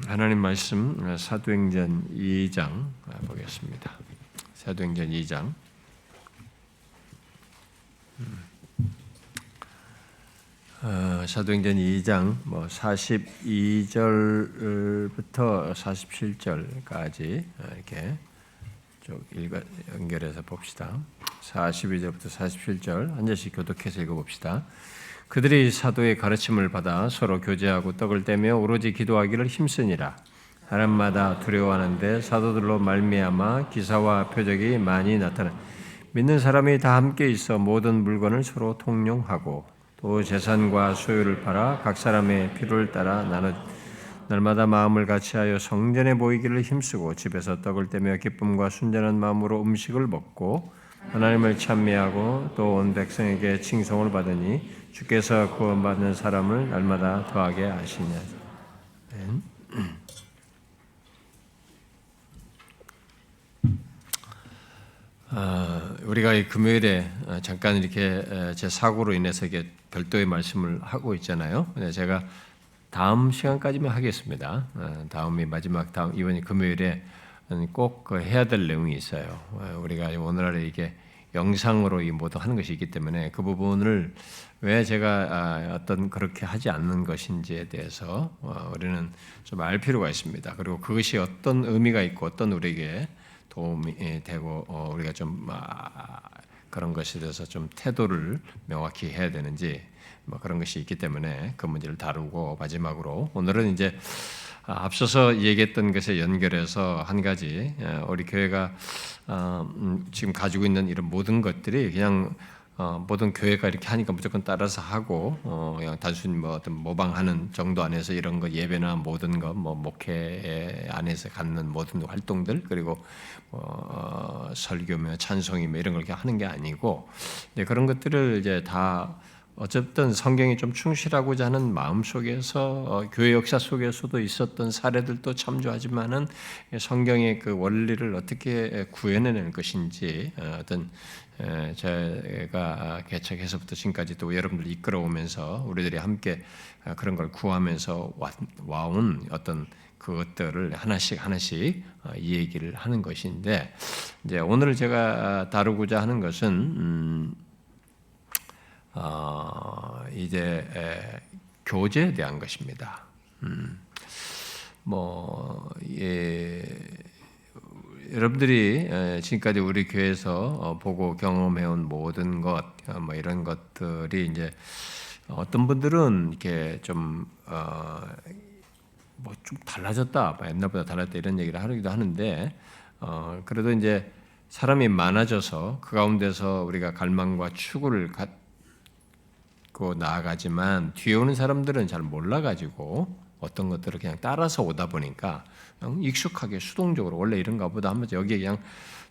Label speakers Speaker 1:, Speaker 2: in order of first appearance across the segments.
Speaker 1: 하나님 말씀 사도행전 2장 보겠습니다. 사도행전 2장 사도행전 2장 42절부터 47절까지 이렇게 쭉 연결해서 봅시다. 42절부터 47절 한 절씩 교독해서 읽어봅시다. 그들이 사도의 가르침을 받아 서로 교제하고 떡을 떼며 오로지 기도하기를 힘쓰니라. 사람마다 두려워하는데 사도들로 말미암아 기사와 표적이 많이 나타나 믿는 사람이 다 함께 있어 모든 물건을 서로 통용하고 또 재산과 소유를 팔아 각 사람의 필요를 따라 나눠 날마다 마음을 같이하여 성전에 모이기를 힘쓰고 집에서 떡을 떼며 기쁨과 순전한 마음으로 음식을 먹고 하나님을 찬미하고 또 온 백성에게 칭송을 받으니 주께서 구원받는 사람을 날마다 더하게 하시냐. 우리가 이 금요일에 잠깐 이렇게 제 사고로 인해서 이게 별도의 말씀을 하고 있잖아요. 제가 다음 시간까지만 하겠습니다. 다음이 마지막 이번 금요일에 꼭 해야 될 내용이 있어요. 우리가 오늘날에 이게 영상으로 이 모두 하는 것이 있기 때문에 그 부분을 왜 제가 어떤 그렇게 하지 않는 것인지에 대해서 우리는 좀 알 필요가 있습니다. 그리고 그것이 어떤 의미가 있고 어떤 우리에게 도움이 되고 우리가 좀 그런 것에 대해서 좀 태도를 명확히 해야 되는지 그런 것이 있기 때문에 그 문제를 다루고 마지막으로 오늘은 이제 앞서서 얘기했던 것에 연결해서 한 가지 우리 교회가 지금 가지고 있는 이런 모든 것들이 그냥 모든 교회가 이렇게 하니까 무조건 따라서 하고 그냥 단순히 어떤 모방하는 정도 안에서 이런 거 예배나 모든 거 목회 안에서 갖는 모든 활동들 그리고 설교며 찬송이며 이런 걸 이렇게 하는 게 아니고 그런 것들을 이제 다 어쨌든 성경이 좀 충실하고자 하는 마음 속에서 교회 역사 속에서도 있었던 사례들도 참조하지만은 성경의 그 원리를 어떻게 구현해낼 것인지 어떤 제가 개척해서부터 지금까지 또 여러분들 이끌어오면서 우리들이 함께 그런 걸 구하면서 와온 어떤 그것들을 하나씩 이 얘기를 하는 것인데 이제 오늘 제가 다루고자 하는 것은 이제 교제에 대한 것입니다. 여러분들이 지금까지 우리 교회에서 보고 경험해온 모든 것, 이런 것들이 이제 어떤 분들은 이렇게 좀 달라졌다, 옛날보다 달랐다 이런 얘기를 하기도 하는데, 그래도 이제 사람이 많아져서 그 가운데서 우리가 갈망과 추구를 갖고 나아가지만 뒤에 오는 사람들은 잘 몰라가지고 어떤 것들을 그냥 따라서 오다 보니까 그냥 익숙하게 수동적으로 원래 이런가 보다 하면서 여기에 그냥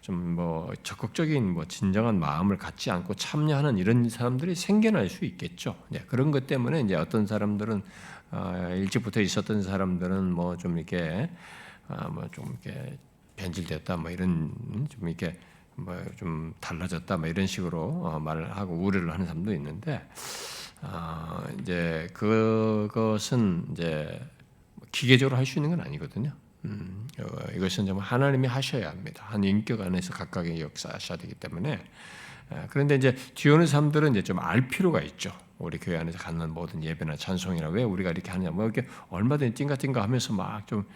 Speaker 1: 좀 적극적인 진정한 마음을 갖지 않고 참여하는 이런 사람들이 생겨날 수 있겠죠. 그런 것 때문에 이제 어떤 사람들은 일찍부터 있었던 사람들은 좀 이렇게 변질됐다 이런 좀 이렇게 좀 달라졌다 이런 식으로 말을 하고 우려를 하는 사람도 있는데 이제 그것은 이제 기계적으로 할 수 있는 건 아니거든요. 이것은 정말 하나님이 하셔야 합니다. 한 인격 안에서 각각의 역사하셔야 되기 때문에 그런데 이제 뒤에 오는 사람들은 이제 좀 알 필요가 있죠. 우리 교회 안에서 갖는 모든 예배나 찬송이나 왜 우리가 이렇게 하느냐, 이렇게 얼마든지 띵가띵가 하면서 좀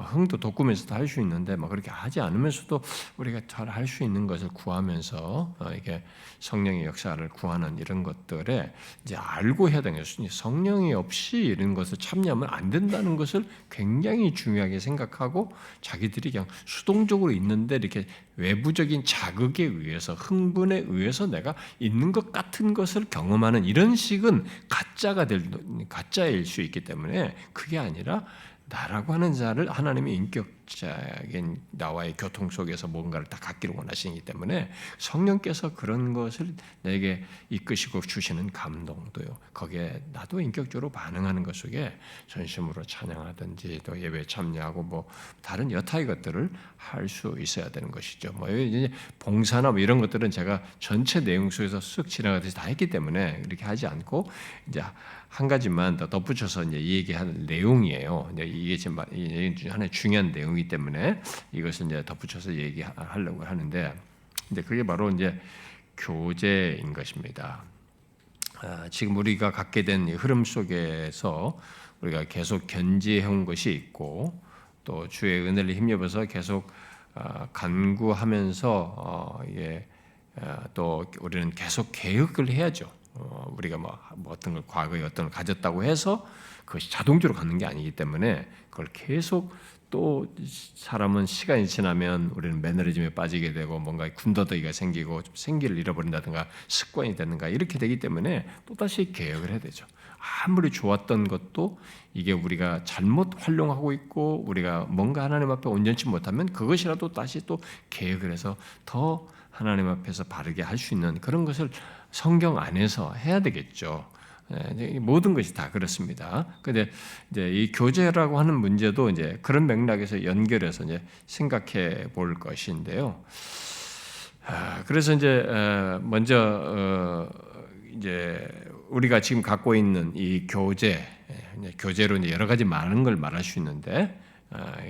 Speaker 1: 흥도 돋구면서도 할 수 있는데 그렇게 하지 않으면서도 우리가 잘 할 수 있는 것을 구하면서 이게 성령의 역사를 구하는 이런 것들에 이제 알고 해야 되는 것은 성령이 없이 이런 것을 참여하면 안 된다는 것을 굉장히 중요하게 생각하고 자기들이 그냥 수동적으로 있는데 이렇게 외부적인 자극에 의해서 흥분에 의해서 내가 있는 것 같은 것을 경험하는 이런 식은 가짜일 수 있기 때문에 그게 아니라 나라고 하는 자를 하나님의 인격적인 나와의 교통 속에서 뭔가를 다 갖기를 원하시기 때문에 성령께서 그런 것을 내게 이끄시고 주시는 감동도요. 거기에 나도 인격적으로 반응하는 것 속에 전심으로 찬양하든지 또 예배에 참여하고 다른 여타의 것들을 할 수 있어야 되는 것이죠. 이제 봉사나 이런 것들은 제가 전체 내용 속에서 쓱 지나가듯이 다 했기 때문에 이렇게 하지 않고 이제 한 가지만 더 덧붙여서 이제 얘기하는 내용이에요. 이게 지금 하나의 중요한 내용이기 때문에 이것을 이제 덧붙여서 얘기하려고 하는데, 이제 그게 바로 이제 교제인 것입니다. 지금 우리가 갖게 된 흐름 속에서 우리가 계속 견지해온 것이 있고, 또 주의 은혜를 힘입어서 계속 간구하면서 또 우리는 계속 계획을 해야죠. 우리가 뭐 어떤 걸 과거에 어떤 걸 가졌다고 해서 그것이 자동적으로 갖는 게 아니기 때문에 그걸 계속 또 사람은 시간이 지나면 우리는 매너리즘에 빠지게 되고 뭔가 군더더기가 생기고 좀 생기를 잃어버린다든가 습관이 되는가 이렇게 되기 때문에 또다시 계획을 해야 되죠. 아무리 좋았던 것도 이게 우리가 잘못 활용하고 있고 우리가 뭔가 하나님 앞에 온전치 못하면 그것이라도 다시 또 계획을 해서 더 하나님 앞에서 바르게 할 수 있는 그런 것을 성경 안에서 해야 되겠죠. 모든 것이 다 그렇습니다. 근데 이제 이 교제라고 하는 문제도 이제 그런 맥락에서 연결해서 이제 생각해 볼 것인데요. 그래서 이제 먼저 이제 우리가 지금 갖고 있는 이 교제로 이제 여러 가지 많은 걸 말할 수 있는데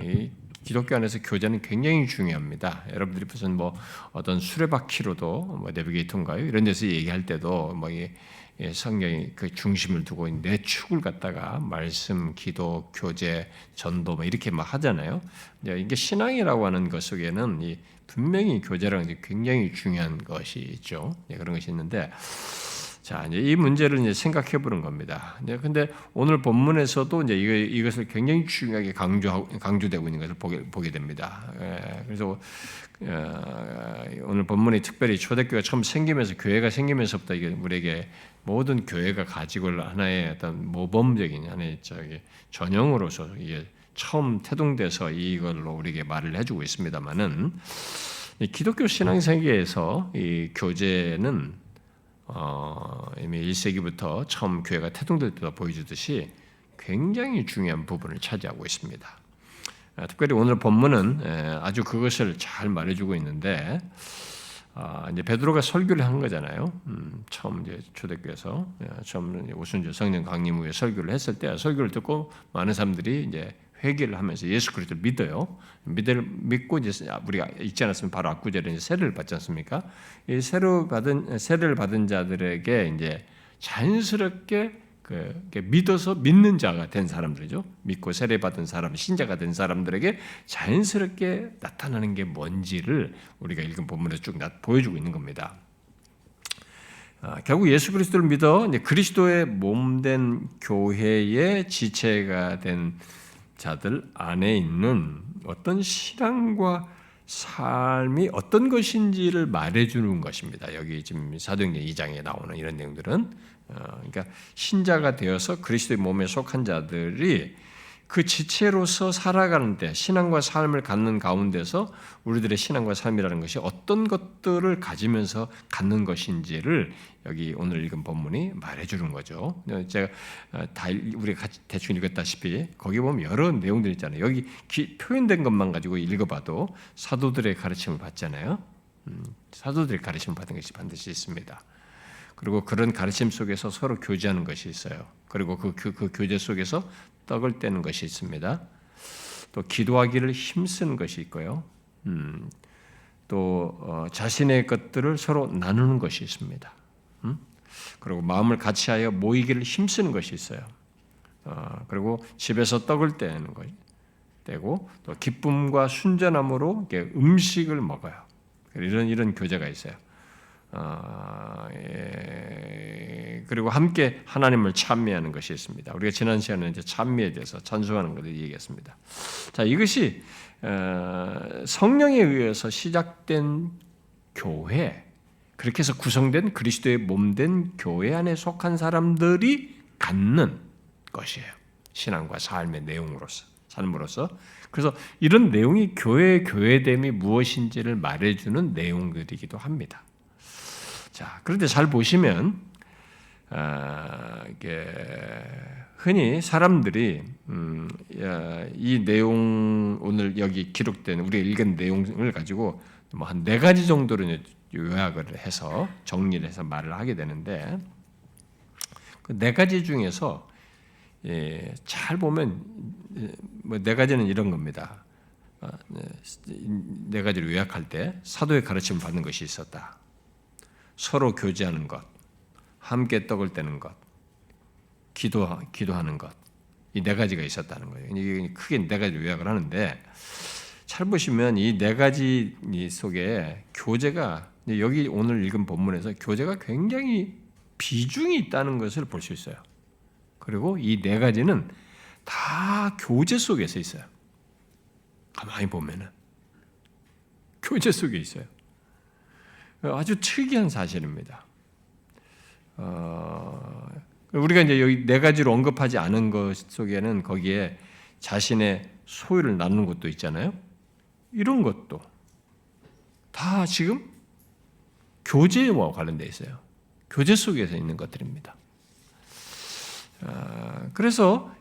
Speaker 1: 이 기독교 안에서 교제는 굉장히 중요합니다. 여러분들이 무슨 뭐 어떤 수레바퀴로도 뭐 내비게이터인가요? 이런 데서 얘기할 때도 뭐 성경이 그 중심을 두고 네 축을 갖다가 말씀, 기도, 교제, 전도 뭐 이렇게 막 하잖아요. 이게 신앙이라고 하는 것 속에는 분명히 교제라는 게 굉장히 중요한 것이 있죠. 그런 것이 있는데. 자, 이제 이 문제를 이제 생각해 보는 겁니다. 근데 오늘 본문에서도 이제 이것을 굉장히 중요하게 강조되고 있는 것을 보게 됩니다. 그래서 오늘 본문이 특별히 초대교회가 처음 생기면서 교회가 생기면서부터 이게 우리에게 모든 교회가 가지고 올 하나의 어떤 모범적인 하나의 전형으로서 이게 처음 태동돼서 이걸로 우리에게 말을 해주고 있습니다만은 기독교 신앙 세계에서 이 교제는 이미 1세기부터 처음 교회가 태동될 때도 보여주듯이 굉장히 중요한 부분을 차지하고 있습니다. 특별히 오늘 본문은 아주 그것을 잘 말해주고 있는데 이제 베드로가 설교를 한 거잖아요. 처음 이제 초대교회에서 처음 오순절 성령 강림 후에 설교를 했을 때 설교를 듣고 많은 사람들이 이제 회개를 하면서 예수 그리스도를 믿어요. 믿고 이제 우리가 잊지 않았으면 바로 앞구절에 이제 세례를 받지 않습니까? 이 세례를 받은 자들에게 이제 자연스럽게 믿어서 믿는 자가 된 사람들이죠. 믿고 세례 받은 사람, 신자가 된 사람들에게 자연스럽게 나타나는 게 뭔지를 우리가 읽은 본문에서 쭉 보여주고 있는 겁니다. 결국 예수 그리스도를 믿어 이제 그리스도의 몸된 교회의 지체가 된 자들 안에 있는 어떤 신앙과 삶이 어떤 것인지를 말해주는 것입니다. 여기 지금 사도행전 2장에 나오는 이런 내용들은 그러니까 신자가 되어서 그리스도의 몸에 속한 자들이 그 지체로서 살아가는데 신앙과 삶을 갖는 가운데서 우리들의 신앙과 삶이라는 것이 어떤 것들을 가지면서 갖는 것인지를 여기 오늘 읽은 본문이 말해주는 거죠. 제가 우리가 같이 대충 읽었다시피 거기 보면 여러 내용들이 있잖아요. 여기 표현된 것만 가지고 읽어봐도 사도들의 가르침을 받잖아요. 사도들의 가르침을 받은 것이 반드시 있습니다. 그리고 그런 가르침 속에서 서로 교제하는 것이 있어요. 그리고 그 교제 속에서 떡을 떼는 것이 있습니다. 또 기도하기를 힘쓰는 것이 있고요. 또 자신의 것들을 서로 나누는 것이 있습니다. 그리고 마음을 같이하여 모이기를 힘쓰는 것이 있어요. 그리고 집에서 떡을 떼는 것 떼고 또 기쁨과 순전함으로 음식을 먹어요. 이런 교제가 있어요. 그리고 함께 하나님을 찬미하는 것이 있습니다. 우리가 지난 시간에 이제 찬미에 대해서 찬송하는 것을 얘기했습니다. 자, 이것이 성령에 의해서 시작된 교회, 그렇게 해서 구성된 그리스도의 몸된 교회 안에 속한 사람들이 갖는 것이에요. 신앙과 삶의 내용으로서, 삶으로서. 그래서 이런 내용이 교회의 교회됨이 무엇인지를 말해주는 내용들이기도 합니다. 자, 그런데 잘 보시면 이게 흔히 사람들이 이 내용 오늘 여기 기록된 우리가 읽은 내용을 가지고 뭐 한 4가지 정도로 요약을 해서 정리를 해서 말을 하게 되는데 그 네 가지 중에서 잘 보면 뭐 네 가지는 이런 겁니다. 네 가지를 요약할 때 사도의 가르침을 받는 것이 있었다. 서로 교제하는 것, 함께 떡을 떼는 것, 기도하는 것, 이 네 가지가 있었다는 거예요. 이게 크게 네 가지 요약을 하는데 잘 보시면 이 네 가지 속에 교제가 여기 오늘 읽은 본문에서 교제가 굉장히 비중이 있다는 것을 볼 수 있어요. 그리고 이 네 가지는 다 교제 속에서 있어요. 가만히 보면은 교제 속에 있어요. 아주 특이한 사실입니다. 우리가 이제 여기 네 가지로 언급하지 않은 것 속에는 거기에 자신의 소유를 나누는 것도 있잖아요. 이런 것도 다 지금 교제와 관련되어 있어요. 교제 속에서 있는 것들입니다. 그래서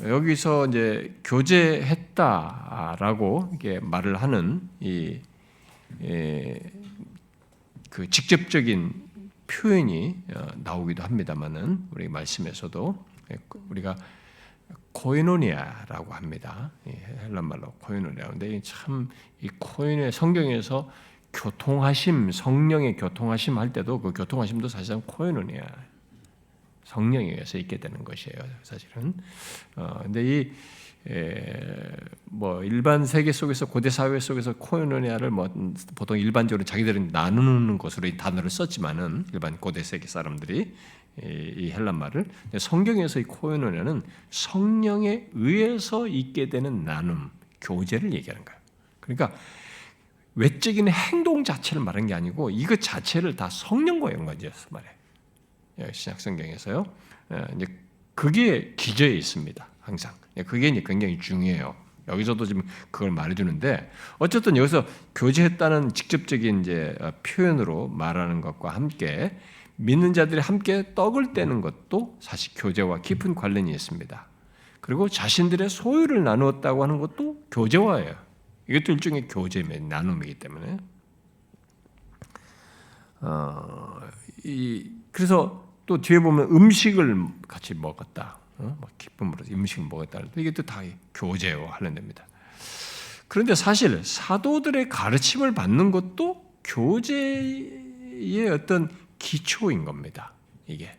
Speaker 1: 여기서 이제 교제했다라고 이렇게 말을 하는 그 직접적인 표현이 나오기도 합니다만은 우리 말씀에서도 우리가 코이노니아라고 합니다. 헬란 말로 코이노니아인데 참 이 코이노니아 성경에서 교통하심, 성령의 교통하심 할 때도 그 교통하심도 사실상 코이노니아 성령에 의해서 있게 되는 것이에요. 사실은. 근데 뭐 일반 세계 속에서 고대 사회 속에서 코이노니아를 뭐 보통 일반적으로 자기들은 나누는 것으로 이 단어를 썼지만은 일반 고대 세계 사람들이 이 헬란 말을 성경에서 이 코이노니아는 성령에 의해서 있게 되는 나눔, 교제를 얘기하는 거예요. 그러니까 외적인 행동 자체를 말한 게 아니고 이것 자체를 다 성령과 연관지어서 말해요. 신약 성경에서요. 이제 그게 기저에 있습니다. 항상. 그게 이제 굉장히 중요해요. 여기서도 지금 그걸 말해주는데 어쨌든 여기서 교제했다는 직접적인 이제 표현으로 말하는 것과 함께 믿는 자들이 함께 떡을 떼는 것도 사실 교제와 깊은 관련이 있습니다. 그리고 자신들의 소유를 나누었다고 하는 것도 교제와예요. 이것도 일종의 교제 나눔이기 때문에. 그래서 또 뒤에 보면 음식을 같이 먹었다. 기쁨으로 음식을 먹었다. 이게 또 다 교제와 관련됩니다. 그런데 사실 사도들의 가르침을 받는 것도 교제의 어떤 기초인 겁니다. 이게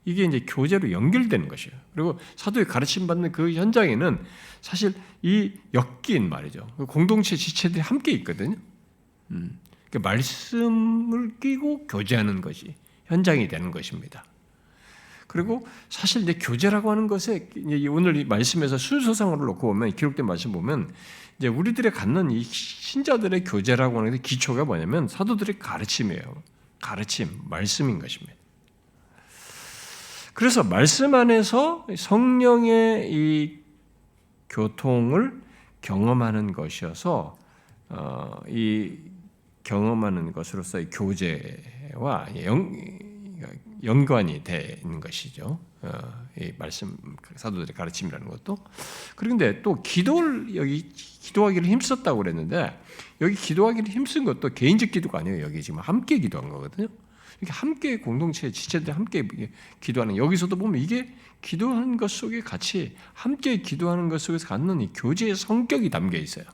Speaker 1: 이제 교제로 연결되는 것이에요. 그리고 사도의 가르침 받는 그 현장에는 사실 이 엮인 말이죠. 공동체 지체들이 함께 있거든요. 그러니까 말씀을 끼고 교제하는 것이 현장이 되는 것입니다. 그리고 사실 이제 교제라고 하는 것에 오늘 이 말씀에서 순서상으로 놓고 보면 기록된 말씀 보면 이제 우리들의 갖는 이 신자들의 교제라고 하는 게 기초가 뭐냐면 사도들의 가르침이에요. 가르침, 말씀인 것입니다. 그래서 말씀 안에서 성령의 이 교통을 경험하는 것이어서 이 경험하는 것으로서의 교제와 연관이 되는 것이죠. 이 말씀 사도들의 가르침이라는 것도. 그런데 또 여기 기도하기를 힘썼다고 그랬는데 여기 기도하기를 힘쓴 것도 개인적 기도가 아니에요. 여기 지금 함께 기도한 거거든요. 이렇게 함께 공동체 지체들 함께 기도하는 여기서도 보면 이게 기도하는 것 속에 같이 함께 기도하는 것 속에서 갖는 이 교제의 성격이 담겨 있어요.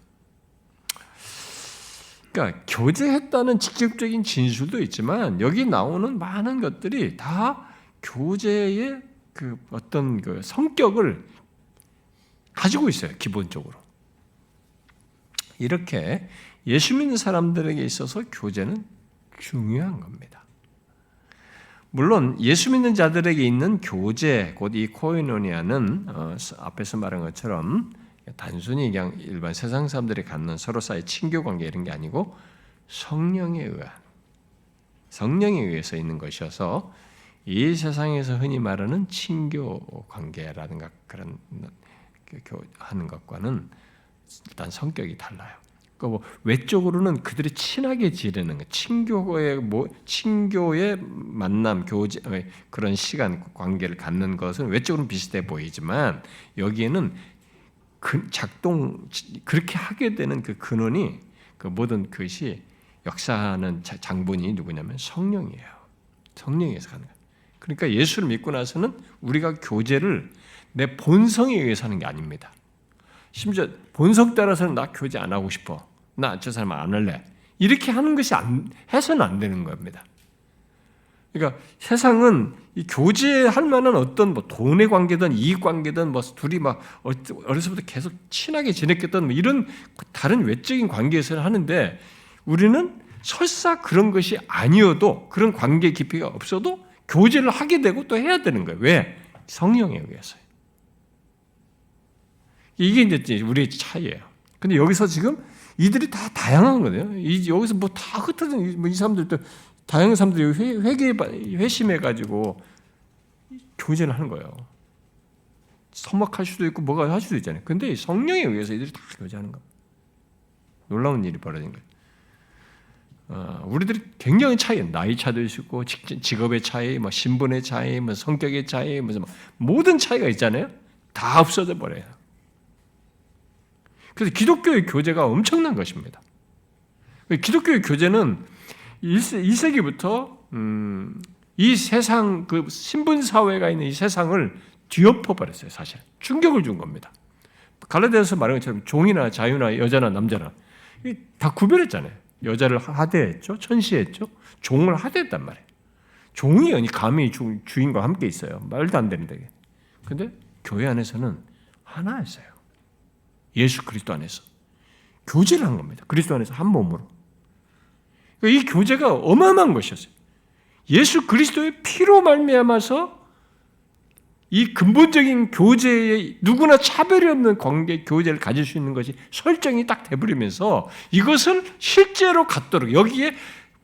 Speaker 1: 그러니까 교제했다는 직접적인 진술도 있지만 여기 나오는 많은 것들이 다 교제의 그 어떤 그 성격을 가지고 있어요. 기본적으로. 이렇게 예수 믿는 사람들에게 있어서 교제는 중요한 겁니다. 물론 예수 믿는 자들에게 있는 교제, 곧 이 코이노니아는 앞에서 말한 것처럼 단순히 그냥 일반 세상 사람들이 갖는 서로 사이 친교 관계 이런 게 아니고 성령에 의해서 있는 것이어서 이 세상에서 흔히 말하는 친교 관계라든가 그런 하는 것과는 일단 성격이 달라요. 뭐 외적으로는 그들이 친하게 지내는 것, 친교의 만남, 교제 그런 시간 관계를 갖는 것은 외적으로는 비슷해 보이지만 여기에는 그렇게 하게 되는 그 근원이 그 모든 것이 역사하는 장본인이 누구냐면 성령이에요. 성령에서 가는 거예요. 그러니까 예수를 믿고 나서는 우리가 교제를 내 본성에 의해서 하는 게 아닙니다. 심지어 본성 따라서는 나 교제 안 하고 싶어. 나 저 사람 안 할래. 이렇게 하는 것이 해서는 안 되는 겁니다. 그러니까 세상은 이 교제할 만한 어떤 뭐 돈의 관계든 이익 관계든 뭐 둘이 막 어려서부터 계속 친하게 지냈겠던 뭐 이런 다른 외적인 관계에서 하는데 우리는 설사 그런 것이 아니어도 그런 관계 깊이가 없어도 교제를 하게 되고 또 해야 되는 거예요. 왜? 성령에 의해서요. 이게 이제 우리의 차이예요. 근데 여기서 지금 이들이 다 다양한 거예요. 여기서 뭐 다 흩어진 이 사람들도 다양한 사람들이 회심해가지고 교제를 하는 거예요. 서먹할 수도 있고 뭐가 할 수도 있잖아요. 근데 성령에 의해서 이들이 다 교제하는 거예요. 놀라운 일이 벌어진 거예요. 우리들이 굉장히 차이예요. 나이 차도 있고 직업의 차이, 뭐 신분의 차이, 뭐 성격의 차이, 무슨 모든 차이가 있잖아요. 다 없어져 버려요. 그래서 기독교의 교제가 엄청난 것입니다. 기독교의 교제는 1세기부터 이 세상, 그 신분사회가 있는 이 세상을 뒤엎어버렸어요, 사실. 충격을 준 겁니다. 갈라디아서 말한 것처럼 종이나 자유나 여자나 남자나 다 구별했잖아요. 여자를 하대했죠, 천시했죠, 종을 하대했단 말이에요. 종이 감히 주인과 함께 있어요. 말도 안 되는데. 근데 교회 안에서는 하나였어요. 예수 그리스도 안에서 교제를 한 겁니다. 그리스도 안에서 한 몸으로. 이 교제가 어마어마한 것이었어요. 예수 그리스도의 피로 말미암아서 이 근본적인 교제에 누구나 차별이 없는 관계 교제를 가질 수 있는 것이 설정이 딱 돼버리면서 이것을 실제로 갖도록 여기에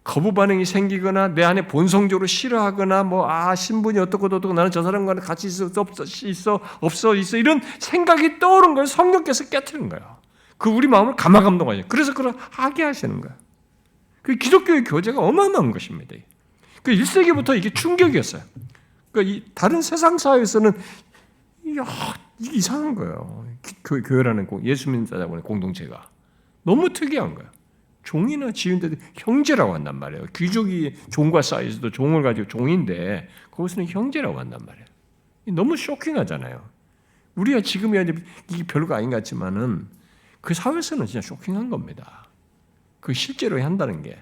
Speaker 1: 거부 반응이 생기거나 내 안에 본성적으로 싫어하거나 신분이 어떻고 나는 저 사람과 같이 있어 이런 생각이 떠오른 걸 성령께서 깨트리는 거예요. 그 우리 마음을 감화감동하죠. 그래서 그걸 하게 하시는 거예요. 그 기독교의 교제가 어마어마한 것입니다. 그 1세기부터 이게 충격이었어요. 그러니까 다른 세상 사회에서는 이게 이상한 거예요. 교회라는 예수 믿는 자들의 공동체가 너무 특이한 거예요. 종이나 지인데도 형제라고 한단 말이에요. 귀족이 종과 사이에서도 종을 가지고 종인데 거기서는 형제라고 한단 말이에요. 너무 쇼킹하잖아요. 우리가 지금이야 이게 별거 아닌 것 같지만은 그 사회에서는 진짜 쇼킹한 겁니다. 그 실제로 한다는 게.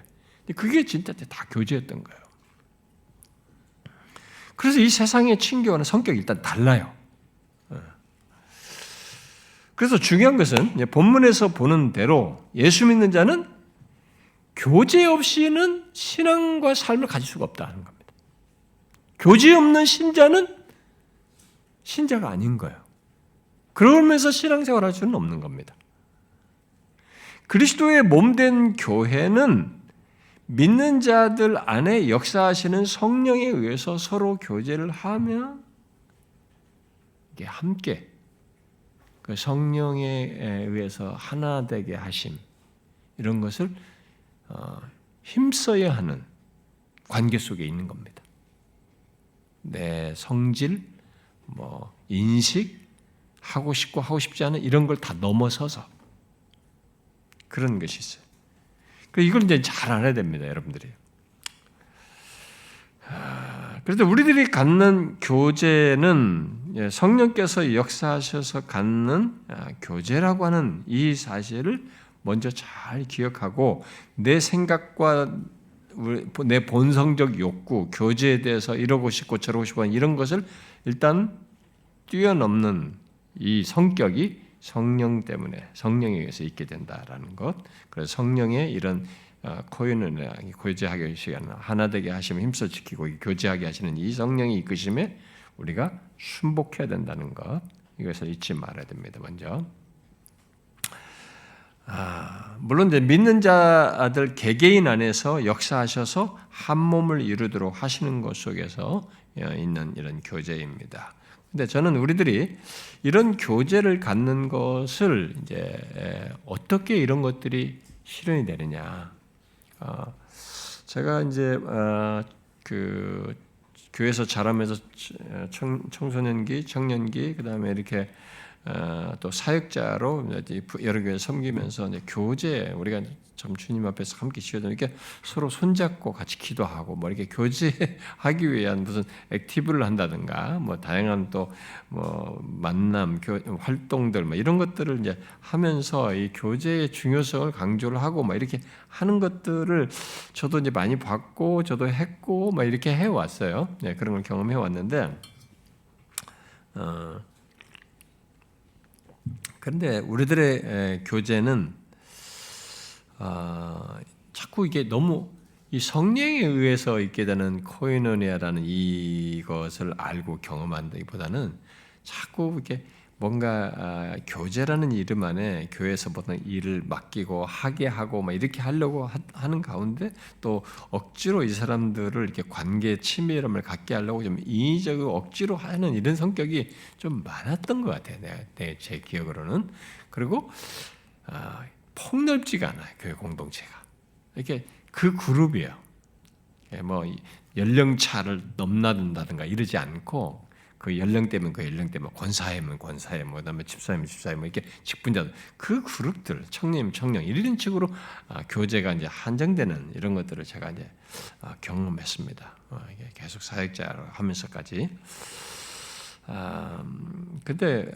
Speaker 1: 그게 진짜 다 교제였던 거예요. 그래서 이 세상의 친교와는 성격이 일단 달라요. 그래서 중요한 것은 본문에서 보는 대로 예수 믿는 자는 교제 없이는 신앙과 삶을 가질 수가 없다는 겁니다. 교제 없는 신자는 신자가 아닌 거예요. 그러면서 신앙생활을 할 수는 없는 겁니다. 그리스도의 몸된 교회는 믿는 자들 안에 역사하시는 성령에 의해서 서로 교제를 하며 함께 그 성령에 의해서 하나 되게 하심 이런 것을 힘써야 하는 관계 속에 있는 겁니다. 내 성질, 인식, 하고 싶고 하고 싶지 않은 이런 걸 다 넘어서서 그런 것이 있어요. 이걸 이제 잘 알아야 됩니다, 여러분들이. 그래도 우리들이 갖는 교제는 성령께서 역사하셔서 갖는 교제라고 하는 이 사실을 먼저 잘 기억하고 내 생각과 내 본성적 욕구, 교제에 대해서 이러고 싶고 저러고 싶고 이런 것을 일단 뛰어넘는 이 성격이 성령 때문에 성령에 의해서 있게 된다라는 것. 그래서 성령의 이런 코인을 교제하게 하시는 하나 되게 하시면 힘써 지키고 교제하게 하시는 이 성령이 이끄심에 우리가 순복해야 된다는 것. 이것을 잊지 말아야 됩니다. 먼저. 물론 이제 믿는 자들 개개인 안에서 역사하셔서 한 몸을 이루도록 하시는 것 속에서 있는 이런 교제입니다. 근데 저는 우리들이 이런 교제를 갖는 것을 이제 어떻게 이런 것들이 실현이 되느냐. 제가 이제 그 교회에서 자라면서 청소년기, 청년기, 그 다음에 이렇게 또 사역자로 여러 교회 섬기면서 이제 교제 우리가 참 주님 앞에서 함께 지어져 이렇게 서로 손잡고 같이 기도하고 뭐 이렇게 교제하기 위한 무슨 액티브를 한다든가 뭐 다양한 또 뭐 만남 활동들 뭐 이런 것들을 이제 하면서 이 교제의 중요성을 강조를 하고 막 이렇게 하는 것들을 저도 이제 많이 봤고 저도 했고 막 이렇게 해 왔어요. 네, 그런 걸 경험해 왔는데 그런데 우리들의 교제는 자꾸 이게 너무 이 성령에 의해서 있게 되는 코이노니아라는 이것을 알고 경험한다기보다는 자꾸 이렇게 뭔가 교제라는 이름 안에 교회에서 보통 일을 맡기고 하게 하고 막 이렇게 하려고 하는 가운데 또 억지로 이 사람들을 이렇게 관계 친밀함을 갖게 하려고 좀 인위적으로 억지로 하는 이런 성격이 좀 많았던 것 같아요. 제 기억으로는. 그리고 폭넓지가 않아요. 교회 공동체가. 이렇게 그 그룹이에요. 뭐 연령차를 넘나든다든가 이러지 않고 그 연령대면 그 연령대면 권사회면 권사회 뭐 그다음에 집사회면 집사회 뭐 이렇게 직분자들 그 그룹들 청년이면 청년 이런 식으로 교제가 이제 한정되는 이런 것들을 제가 이제 경험했습니다. 이게 계속 사역자로 하면서까지. 근데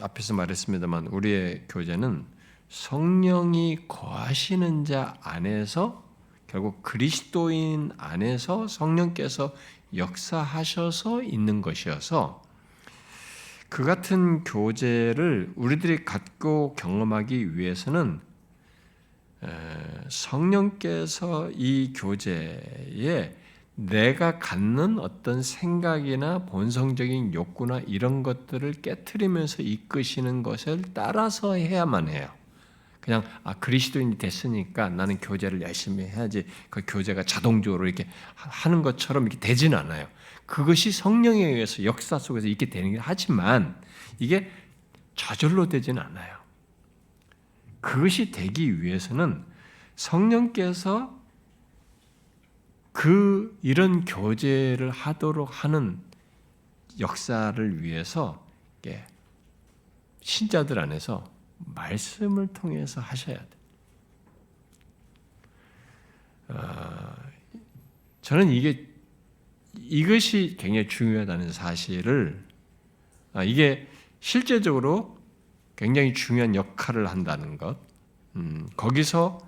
Speaker 1: 앞에서 말했습니다만 우리의 교제는 성령이 거하시는 자 안에서 결국 그리스도인 안에서 성령께서 역사하셔서 있는 것이어서 그 같은 교제를 우리들이 갖고 경험하기 위해서는 성령께서 이 교제에 내가 갖는 어떤 생각이나 본성적인 욕구나 이런 것들을 깨트리면서 이끄시는 것을 따라서 해야만 해요. 그냥 그리스도인이 됐으니까 나는 교제를 열심히 해야지 그 교제가 자동적으로 이렇게 하는 것처럼 이렇게 되지는 않아요. 그것이 성령에 의해서 역사 속에서 있게 되는 게 하지만 이게 저절로 되지는 않아요. 그것이 되기 위해서는 성령께서 이런 교제를 하도록 하는 역사를 위해서 신자들 안에서 말씀을 통해서 하셔야 돼. 저는 이것이 굉장히 중요하다는 사실을 이게 실제적으로 굉장히 중요한 역할을 한다는 것. 거기서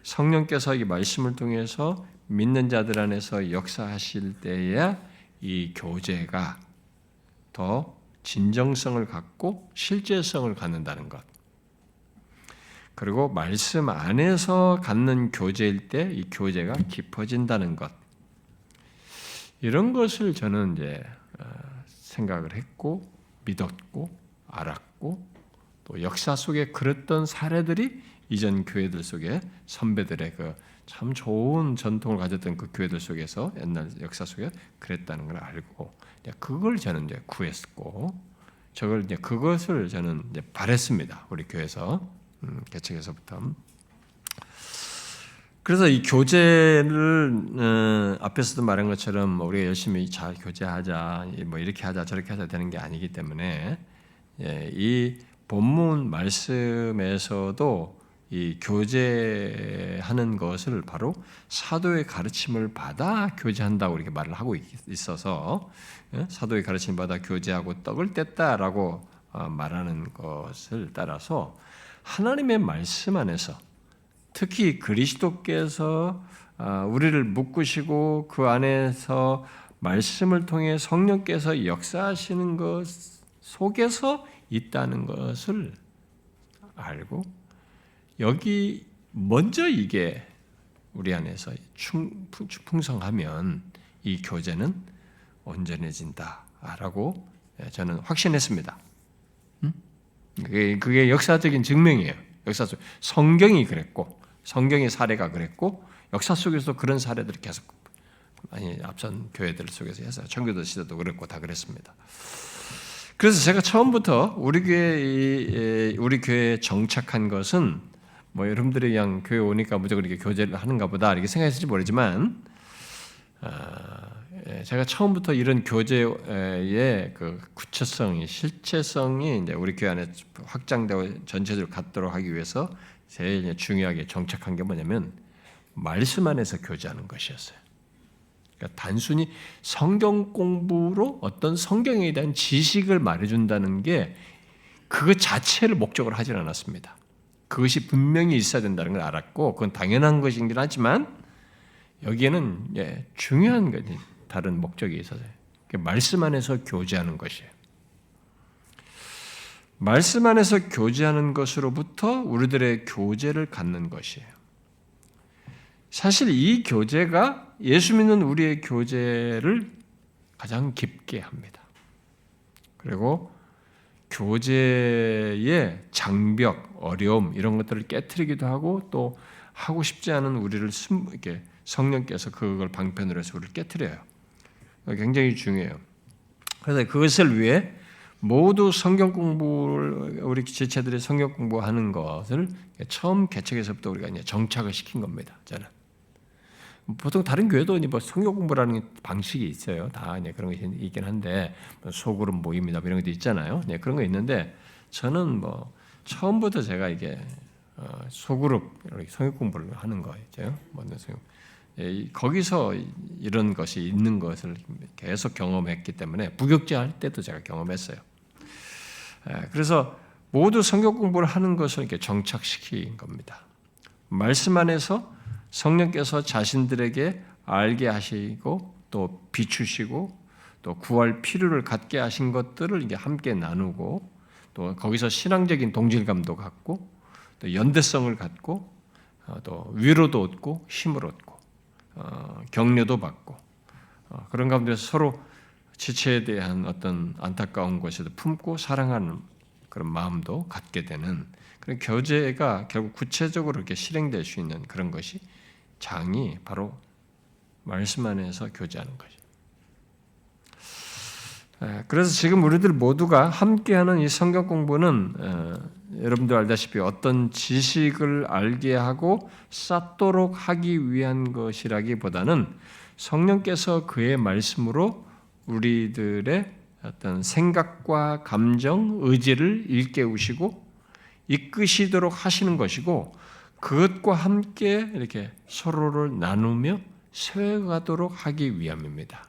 Speaker 1: 성령께서 이 말씀을 통해서 믿는 자들 안에서 역사하실 때에야 이 교제가 더 진정성을 갖고 실제성을 갖는다는 것. 그리고 말씀 안에서 갖는 교제일 때 이 교제가 깊어진다는 것. 이런 것을 저는 이제 생각을 했고 믿었고 알았고 또 역사 속에 그랬던 사례들이 이전 교회들 속에 선배들의 그 참 좋은 전통을 가졌던 그 교회들 속에서 옛날 역사 속에 그랬다는 걸 알고 그걸 저는 이제 구했고 그것을 저는 이제 바랬습니다. 우리 교회에서 개척에서부터. 그래서 이 교제를 앞에서도 말한 것처럼 우리가 열심히 잘 교제하자, 뭐 이렇게 하자, 저렇게 하자 되는 게 아니기 때문에 이 본문 말씀에서도 이 교제하는 것을 바로 사도의 가르침을 받아 교제한다고 이렇게 말을 하고 있어서 사도의 가르침을 받아 교제하고 떡을 뗐다라고 말하는 것을 따라서 하나님의 말씀 안에서 특히 그리스도께서 우리를 묶으시고 그 안에서 말씀을 통해 성령께서 역사하시는 것 속에서 있다는 것을 알고 여기 먼저 이게 우리 안에서 풍성하면 이 교제는 온전해진다라고 저는 확신했습니다. 그게 역사적인 증명이에요. 역사 속 성경이 그랬고 성경의 사례가 그랬고 역사 속에서 그런 사례들이 계속 많이 앞선 교회들 속에서 해서 청교도 시대도 그랬고 다 그랬습니다. 그래서 제가 처음부터 우리 교회에 정착한 것은 뭐 여러분들이 그냥 교회 오니까 무조건 이렇게 교제를 하는가 보다 이렇게 생각했을지 모르지만 제가 처음부터 이런 교제의 그 구체성이 실체성이 이제 우리 교회 안에 확장되고 전체적으로 갖도록 하기 위해서 제일 중요하게 정착한 게 뭐냐면 말씀 안에서 교제하는 것이었어요. 그러니까 단순히 성경 공부로 어떤 성경에 대한 지식을 말해준다는 게 그것 자체를 목적으로 하진 않았습니다. 그것이 분명히 있어야 된다는 걸 알았고 그건 당연한 것이긴 하지만 여기에는 중요한 것이 다른 목적이 있어서요. 말씀 안에서 교제하는 것이에요. 말씀 안에서 교제하는 것으로부터 우리들의 교제를 갖는 것이에요. 사실 이 교제가 예수 믿는 우리의 교제를 가장 깊게 합니다. 그리고 교제의 장벽, 어려움 이런 것들을 깨트리기도 하고 또 하고 싶지 않은 우리를 이렇게 성령께서 그걸 방편으로 해서 우리를 깨트려요. 굉장히 중요해요. 그래서 그것을 위해 모두 성경 공부를 우리 지체들이 성경 공부하는 것을 처음 개척에서부터 우리가 이제 정착을 시킨 겁니다. 저는 보통 다른 교회도 뭐 성경 공부라는 방식이 있어요. 다 이제 그런 것이 있긴 한데 소그룹 모임이나 이런 것도 있잖아요. 네, 그런 거 있는데 저는 뭐 처음부터 제가 이게 소그룹 성경 공부를 하는 거죠. 거기서 이런 것이 있는 것을 계속 경험했기 때문에 부격제 할 때도 제가 경험했어요. 그래서 모두 성경 공부를 하는 것을 이렇게 정착시킨 겁니다. 말씀 안에서 성령께서 자신들에게 알게 하시고 또 비추시고 또 구할 필요를 갖게 하신 것들을 이게 함께 나누고 또 거기서 신앙적인 동질감도 갖고 또 연대성을 갖고 또 위로도 얻고 힘을 얻고 격려도 받고 그런 가운데서 서로 지체에 대한 어떤 안타까운 것에도 품고 사랑하는 그런 마음도 갖게 되는 그런 교제가 결국 구체적으로 이렇게 실행될 수 있는 그런 것이 장이 바로 말씀 안에서 교제하는 것이죠. 그래서 지금 우리들 모두가 함께하는 이 성경 공부는 여러분도 알다시피 어떤 지식을 알게 하고 쌓도록 하기 위한 것이라기보다는 성령께서 그의 말씀으로 우리들의 어떤 생각과 감정, 의지를 일깨우시고 이끄시도록 하시는 것이고 그것과 함께 이렇게 서로를 나누며 세워가도록 하기 위함입니다.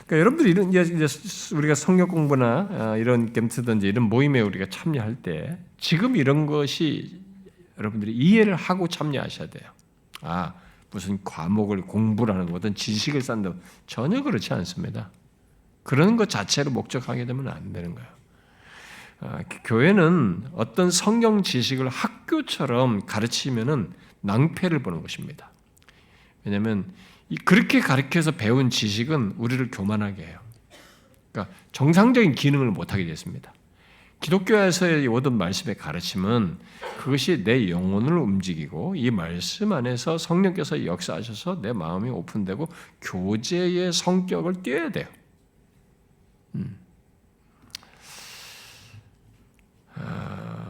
Speaker 1: 그러니까 여러분들이 이런 이제 우리가 성경 공부나 이런 캠프든지 이런 모임에 우리가 참여할 때 지금 이런 것이 여러분들이 이해를 하고 참여하셔야 돼요. 무슨 과목을 공부를 하는 거든 지식을 쌓는다 전혀 그렇지 않습니다. 그런 것 자체로 목적하게 되면 안 되는 거예요. 교회는 어떤 성경 지식을 학교처럼 가르치면은 낭패를 보는 것입니다. 왜냐하면 그렇게 가르쳐서 배운 지식은 우리를 교만하게 해요. 그러니까 정상적인 기능을 못하게 됐습니다. 기독교에서의 모든 말씀의 가르침은 그것이 내 영혼을 움직이고 이 말씀 안에서 성령께서 역사하셔서 내 마음이 오픈되고 교제의 성격을 띄어야 돼요.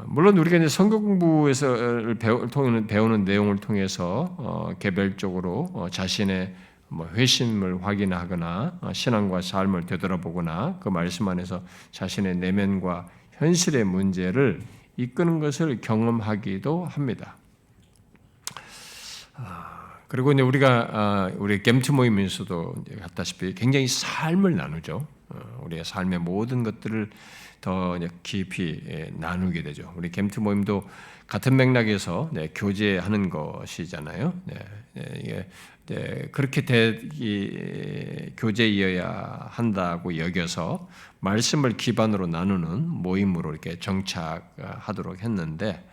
Speaker 1: 물론 우리가 이제 성경 공부에서 배우는 내용을 통해서 개별적으로 자신의 회심을 확인하거나 신앙과 삶을 되돌아보거나 그 말씀 안에서 자신의 내면과 현실의 문제를 이끄는 것을 경험하기도 합니다. 그리고 이제 우리가 우리 gem트 모임에서도 봤다시피 굉장히 삶을 나누죠. 우리의 삶의 모든 것들을 더 깊이 나누게 되죠. 우리 gem트 모임도 같은 맥락에서 교제하는 것이잖아요. 이게 그렇게 교제이어야 한다고 여겨서 말씀을 기반으로 나누는 모임으로 이렇게 정착하도록 했는데,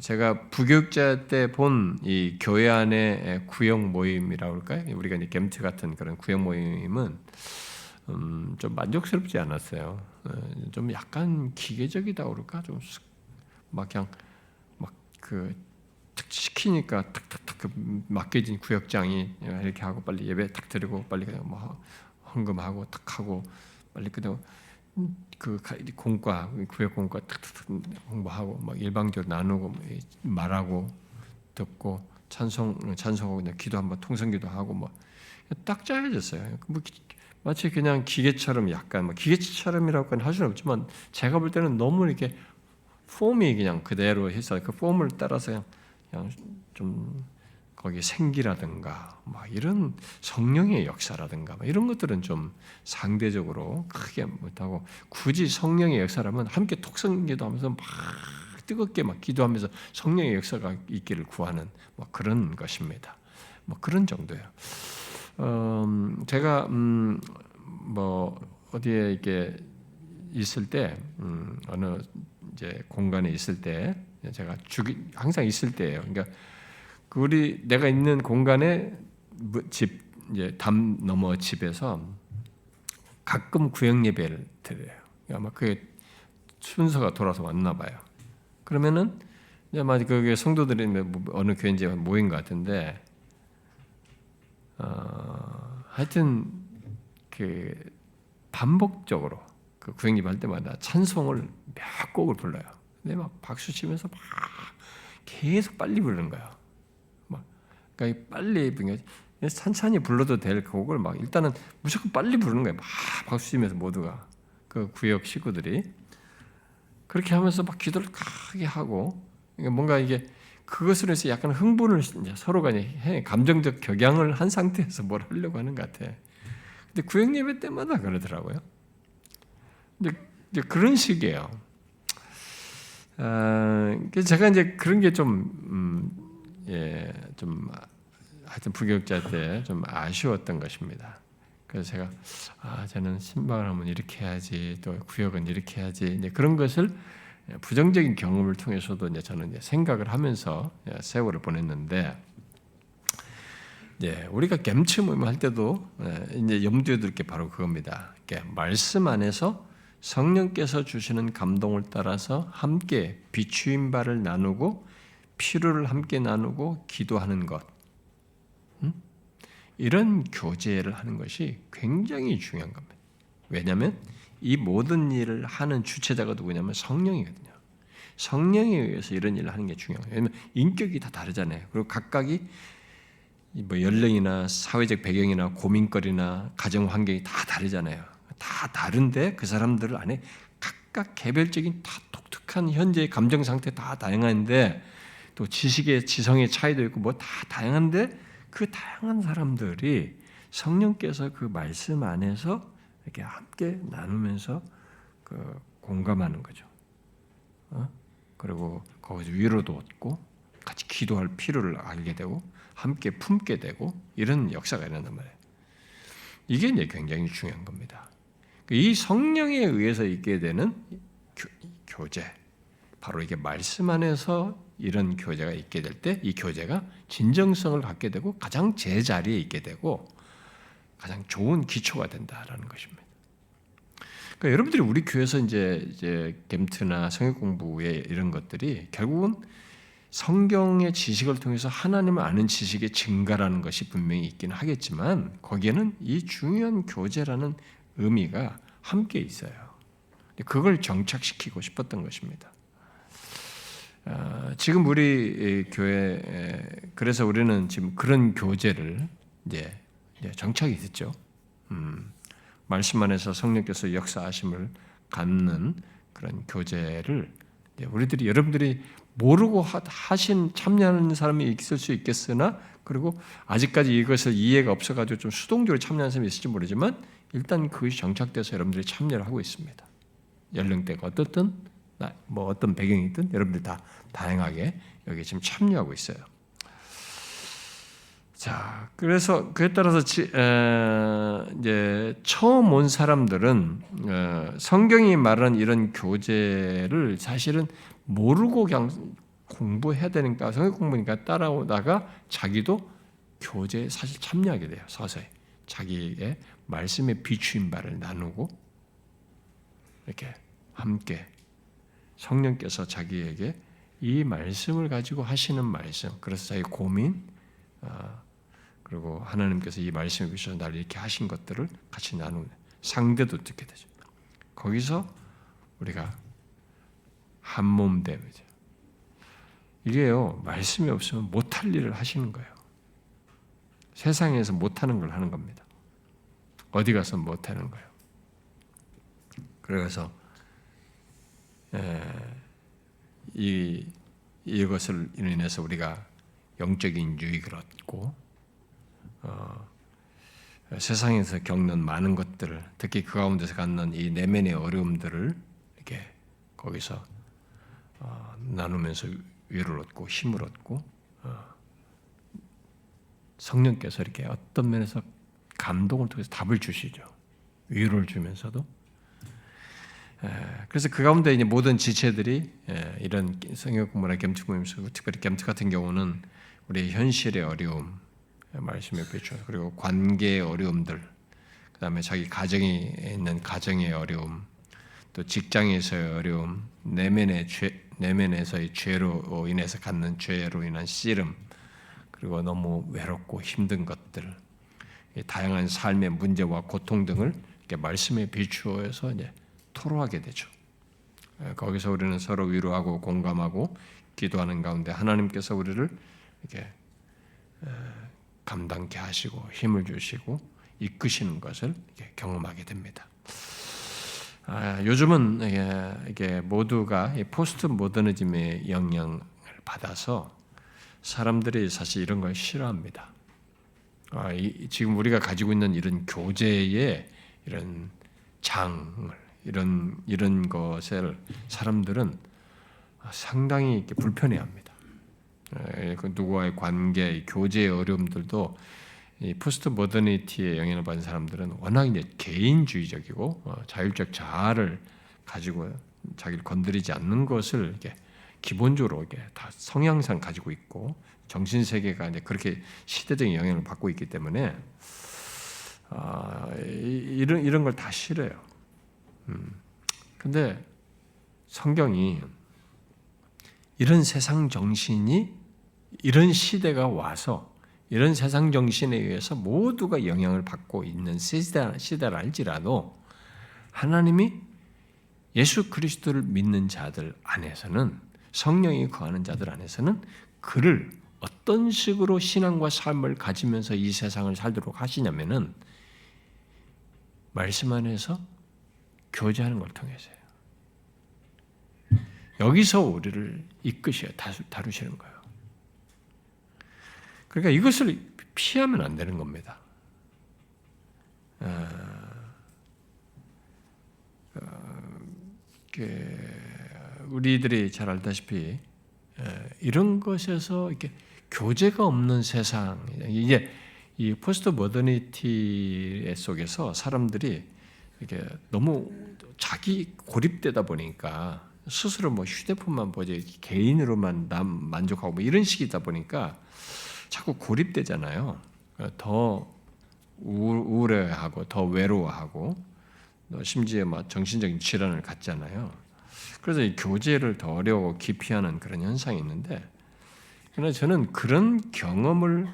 Speaker 1: 제가 부교육자 때 본 이 교회 안의 구역 모임이라고 할까요? 우리가 이제 gem트 같은 그런 구역 모임은 좀 만족스럽지 않았어요. 좀 약간 기계적이다 그럴까? 좀 막 그냥 탁 시키니까 탁탁탁 맡겨진 구역장이 이렇게 하고 빨리 예배 탁 드리고 빨리 그냥 헌금하고 탁 하고 빨리 그냥 그 공과 구역 공과 탁탁탁 홍보하고 막 일방적으로 나누고 말하고 듣고 찬송하고 그냥 기도 한번 통성기도 하고 뭐 딱 짜여졌어요. 뭐 마치 그냥 기계처럼 약간 뭐 기계처럼이라고는 할 수는 없지만 제가 볼 때는 너무 이렇게 폼이 그냥 그대로 해서 그 폼을 따라서 그냥 좀 거기 생기라든가 막 이런 성령의 역사라든가 막 이런 것들은 좀 상대적으로 크게 못하고 굳이 성령의 역사라면 함께 톡성기도 하면서 막 뜨겁게 막 기도하면서 성령의 역사가 있기를 구하는 뭐 그런 것입니다. 뭐 그런 정도예요. 제가 뭐 어디에 이렇게 있을 때 어느 이제 공간에 있을 때 제가 항상 있을 때예요. 그러니까 내가 있는 공간에 집 이제 담 너머 집에서 가끔 구역 예배를 드려요. 아마 그게 순서가 돌아서 왔나 봐요. 그러면은 이제 아마 그게 성도들이 어느 교회인지 모인 것 같은데, 하여튼 그 반복적으로 그 구역 예배 할 때마다 찬송을 몇 곡을 불러요. 근데 막 박수 치면서 막 계속 빨리 부르는 거예요. 그러니까 빨리 천천히 불러도 될 곡을 막 일단은 무조건 빨리 부르는 거예요. 막 박수 치면서 모두가 그 구역 식구들이 그렇게 하면서 막 기도를 크게 하고 그러니까 뭔가 이게 그것으로 해서 약간 흥분을 이제 서로가 감정적 격양을 한 상태에서 뭘 하려고 하는 것 같아. 근데 구역 예배 때마다 그러더라고요. 근데 이제 그런 식이에요. 제가 이제 그런 게 좀 좀 하여튼 부교육자 때 좀 아쉬웠던 것입니다. 그래서 제가 저는 신방을 하면 이렇게 해야지, 또 구역은 이렇게 해야지, 이제 그런 것을 부정적인 경험을 통해서도 이제 저는 이제 생각을 하면서 세월을 보냈는데, 우리가 gem치 모임 할 때도 이제 염두에 둘 게 바로 그겁니다. 말씀 안에서 성령께서 주시는 감동을 따라서 함께 비추인 바를 나누고 피로를 함께 나누고 기도하는 것, 이런 교제를 하는 것이 굉장히 중요한 겁니다. 왜냐하면 이 모든 일을 하는 주체자가 누구냐면 성령이거든요. 성령에 의해서 이런 일을 하는 게 중요해요. 왜냐하면 인격이 다 다르잖아요. 그리고 각각이 뭐 연령이나 사회적 배경이나 고민거리나 가정 환경이 다 다르잖아요. 다 다른데 그 사람들 안에 각각 개별적인 다 독특한 현재의 감정 상태 다 다양한데, 또 지식의 지성의 차이도 있고 뭐 다 다양한데, 그 다양한 사람들이 성령께서 그 말씀 안에서 이렇게 함께 나누면서 그 공감하는 거죠. 그리고 거기서 위로도 얻고 같이 기도할 필요를 알게 되고 함께 품게 되고 이런 역사가 일어난단 말이에요. 이게 이제 굉장히 중요한 겁니다. 이 성령에 의해서 있게 되는 교제, 바로 이게 말씀 안에서 이런 교제가 있게 될 때 이 교제가 진정성을 갖게 되고 가장 제자리에 있게 되고 가장 좋은 기초가 된다라는 것입니다. 그러니까 여러분들이 우리 교회에서 이제 gem트나 성역 공부의 이런 것들이 결국은 성경의 지식을 통해서 하나님을 아는 지식의 증가라는 것이 분명히 있긴 하겠지만 거기에는 이 중요한 교제라는 의미가 함께 있어요. 그걸 정착시키고 싶었던 것입니다. 지금 우리 교회 그래서 우리는 지금 그런 교제를 이제 정착이 됐죠. 말씀 안에서 성령께서 역사하심을 갖는 그런 교제를 우리들이 여러분들이 모르고 하신 참여하는 사람이 있을 수 있겠으나, 그리고 아직까지 이것을 이해가 없어가지고 좀 수동적으로 참여하는 사람이 있을지 모르지만 일단 그것이 정착돼서 여러분들이 참여를 하고 있습니다. 연령대가 어떻든 뭐 어떤 배경이든 여러분들 다 다양하게 여기 지금 참여하고 있어요. 자, 그래서 그에 따라서 이제 처음 온 사람들은 성경이 말하는 이런 교제를 사실은 모르고 그냥 공부해야 되니까 성경 공부니까 따라오다가 자기도 교제에 사실 참여하게 돼요. 서서히 자기의 말씀에 비추인 바를 나누고 이렇게 함께 성령께서 자기에게 이 말씀을 가지고 하시는 말씀, 그래서 자기 고민, 그리고 하나님께서 이 말씀에 비춰서 나를 이렇게 하신 것들을 같이 나누는 상대도 듣게 되죠. 거기서 우리가 한 몸 되죠. 이게요, 말씀이 없으면 못할 일을 하시는 거예요. 세상에서 못하는 걸 하는 겁니다. 어디 가서 못하는 거예요. 그래서 이것을 인해서 우리가 영적인 유익을 얻고 세상에서 겪는 많은 것들을, 특히 그 가운데서 갖는 이 내면의 어려움들을 이렇게 거기서 나누면서 위로를 얻고 힘을 얻고 성령께서 이렇게 어떤 면에서 감동을 통해서 답을 주시죠. 위로를 주면서도. 그래서 그 가운데 이제 모든 지체들이 이런 성경 공부나 겸트 모임에서 특별히 겸트 같은 경우는 우리의 현실의 어려움, 말씀에 비추어 그리고 관계의 어려움들, 그다음에 자기 가정에 있는 가정의 어려움, 또 직장에서의 어려움, 내면에서의 죄로 인해서 갖는 죄로 인한 씨름, 그리고 너무 외롭고 힘든 것들, 다양한 삶의 문제와 고통 등을 이렇게 말씀에 비추어서 이제 토로하게 되죠. 거기서 우리는 서로 위로하고 공감하고 기도하는 가운데 하나님께서 우리를 이렇게 감당케 하시고 힘을 주시고 이끄시는 것을 이렇게 경험하게 됩니다. 요즘은 이게 모두가 포스트 모더니즘의 영향을 받아서 사람들이 사실 이런 걸 싫어합니다. 지금 우리가 가지고 있는 이런 교제의 이런 장을 이런 것을 사람들은 상당히 이렇게 불편해합니다. 누구와의 관계, 교제의 어려움들도 이 포스트 모더니티의 영향을 받은 사람들은 워낙 이제 개인주의적이고 자율적 자아를 가지고 자기를 건드리지 않는 것을 이렇게 기본적으로 이게 다 성향상 가지고 있고 정신 세계가 이제 그렇게 시대적인 영향을 받고 있기 때문에 이런 걸 다 싫어요. 근데 성경이 이런 세상 정신이 이런 시대가 와서 이런 세상 정신에 의해서 모두가 영향을 받고 있는 시대라 할지라도 하나님이 예수 그리스도를 믿는 자들 안에서는 성령이 거하는 자들 안에서는 그를 어떤 식으로 신앙과 삶을 가지면서 이 세상을 살도록 하시냐면은 말씀 안에서 교제하는 걸 통해서요. 여기서 우리를 이끄셔 다루시는 거예요. 그러니까 이것을 피하면 안 되는 겁니다. 우리들이 잘 알다시피 이런 것에서 이렇게 교제가 없는 세상, 이제 이 포스트 모더니티 속에서 사람들이 이렇게 너무 자기 고립되다 보니까 스스로 뭐 휴대폰만 보지 개인으로만 남 만족하고 뭐 이런 식이다 보니까 자꾸 고립되잖아요. 더 우울해하고 더 외로워하고 심지어 막 정신적인 질환을 갖잖아요. 그래서 이 교제를 더 어려워 기피하는 그런 현상이 있는데, 그러나 저는 그런 경험을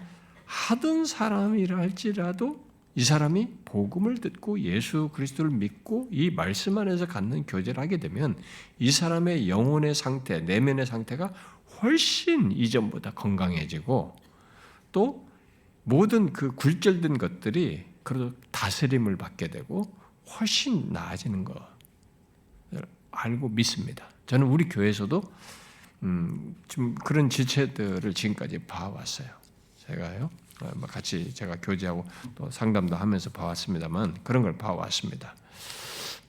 Speaker 1: 하던 사람이라 할지라도 이 사람이 복음을 듣고 예수 그리스도를 믿고 이 말씀 안에서 갖는 교제를 하게 되면 이 사람의 영혼의 상태, 내면의 상태가 훨씬 이전보다 건강해지고 또 모든 그 굴절된 것들이 그래도 다스림을 받게 되고 훨씬 나아지는 거 알고 믿습니다. 저는 우리 교회에서도 좀 그런 지체들을 지금까지 봐왔어요. 제가요, 같이 제가 교제하고 또 상담도 하면서 봐왔습니다만 그런 걸 봐왔습니다.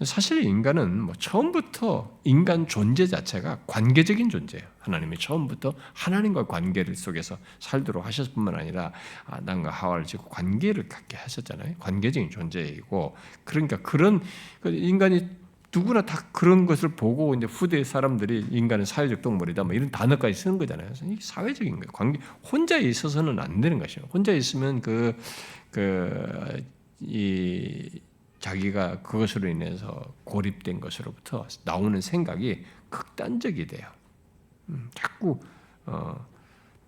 Speaker 1: 사실 인간은 뭐 처음부터 인간 존재 자체가 관계적인 존재예요. 하나님이 처음부터 하나님과 관계를 속에서 살도록 하셨을 뿐만 아니라 아담과 하와를 짓고 관계를 갖게 하셨잖아요. 관계적인 존재이고, 그러니까 그런 인간이 누구나 다 그런 것을 보고 이제 후대 사람들이 인간은 사회적 동물이다 뭐 이런 단어까지 쓰는 거잖아요. 이게 사회적인 거예요. 관계 혼자 있어서는 안 되는 것이에요. 혼자 있으면 자기가 그것으로 인해서 고립된 것으로부터 나오는 생각이 극단적이 돼요. 자꾸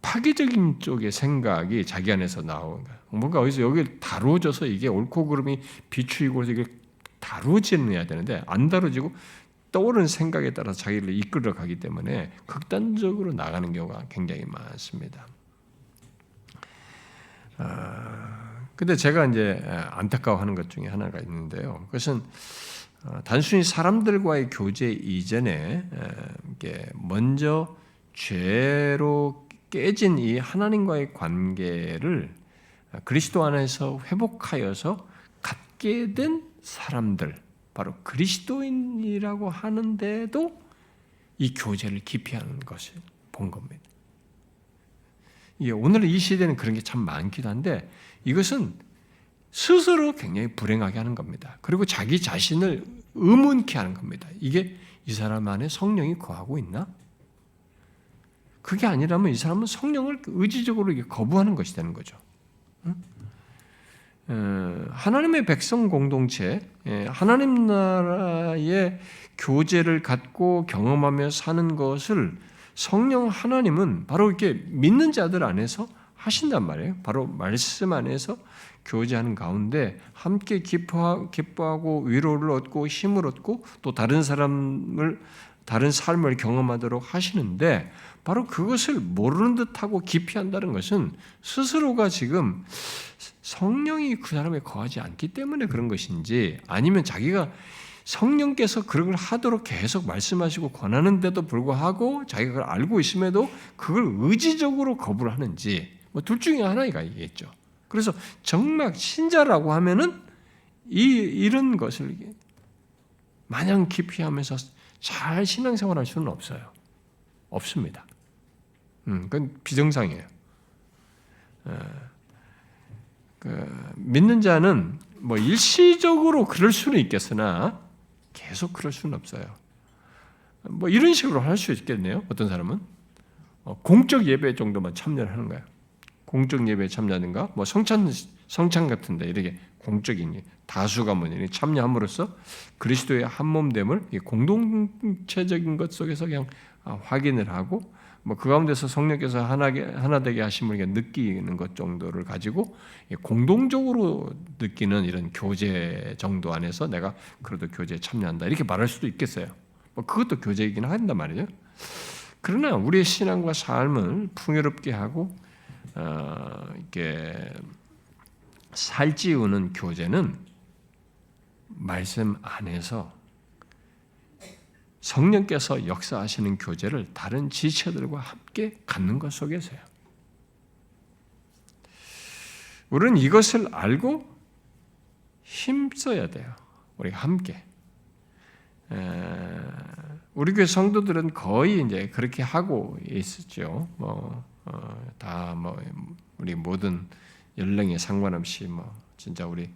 Speaker 1: 파괴적인 쪽의 생각이 자기 안에서 나오는 거예요. 뭔가 어디서 여기 다루어져서 이게 옳고 그름이 비추이고 이게 다루어져야 되는데 안 다루어지고 떠오르는 생각에 따라 자기를 이끌어 가기 때문에 극단적으로 나가는 경우가 굉장히 많습니다. 근데 제가 이제 안타까워하는 것 중에 하나가 있는데요. 그것은 단순히 사람들과의 교제 이전에 먼저 죄로 깨진 이 하나님과의 관계를 그리스도 안에서 회복하여서 갖게 된 사람들, 바로 그리스도인이라고 하는데도 이 교제를 기피하는 것을 본 겁니다. 오늘 이 시대는 그런 게 참 많기도 한데 이것은 스스로 굉장히 불행하게 하는 겁니다. 그리고 자기 자신을 의문케 하는 겁니다. 이게 이 사람 안에 성령이 거하고 있나? 그게 아니라면 이 사람은 성령을 의지적으로 거부하는 것이 되는 거죠. 하나님의 백성 공동체, 하나님 나라의 교제를 갖고 경험하며 사는 것을 성령 하나님은 바로 이렇게 믿는 자들 안에서 하신단 말이에요. 바로 말씀 안에서 교제하는 가운데 함께 기뻐하고 위로를 얻고 힘을 얻고 또 다른 삶을 경험하도록 하시는데 바로 그것을 모르는 듯하고 기피한다는 것은 스스로가 지금 성령이 그 사람에 거하지 않기 때문에 그런 것인지 아니면 자기가 성령께서 그런 걸 하도록 계속 말씀하시고 권하는데도 불구하고 자기가 그걸 알고 있음에도 그걸 의지적으로 거부를 하는지 둘 중에 하나가 있겠죠. 그래서 정말 신자라고 하면은 이런 것을 마냥 기피하면서 잘 신앙생활할 수는 없어요. 없습니다. 그건 비정상이에요. 믿는 자는 일시적으로 그럴 수는 있겠으나 계속 그럴 수는 없어요. 이런 식으로 할 수 있겠네요. 어떤 사람은 공적 예배 정도만 참여를 하는 거예요. 공적 예배에 참여하든가 성찬 같은데 이렇게 공적인 다수가 참여함으로써 그리스도의 한몸됨을 공동체적인 것 속에서 그냥 확인을 하고 그 가운데서 성령께서 하나 되게 하심을 느끼는 것 정도를 가지고 공동적으로 느끼는 이런 교제 정도 안에서 내가 그래도 교제에 참여한다 이렇게 말할 수도 있겠어요. 그것도 교제이긴 한단 말이죠. 그러나 우리의 신앙과 삶을 풍요롭게 하고 이렇게 살찌우는 교제는 말씀 안에서 성령께서 역사하시는 교제를 다른 지체들과 함께 갖는 것 속에서요. 우리는 이것을 알고 힘써야 돼요. 우리가 함께. 우리 교회 성도들은 거의 이제 그렇게 하고 있었죠. 우리 모든 연령에 상관없이 진짜 우리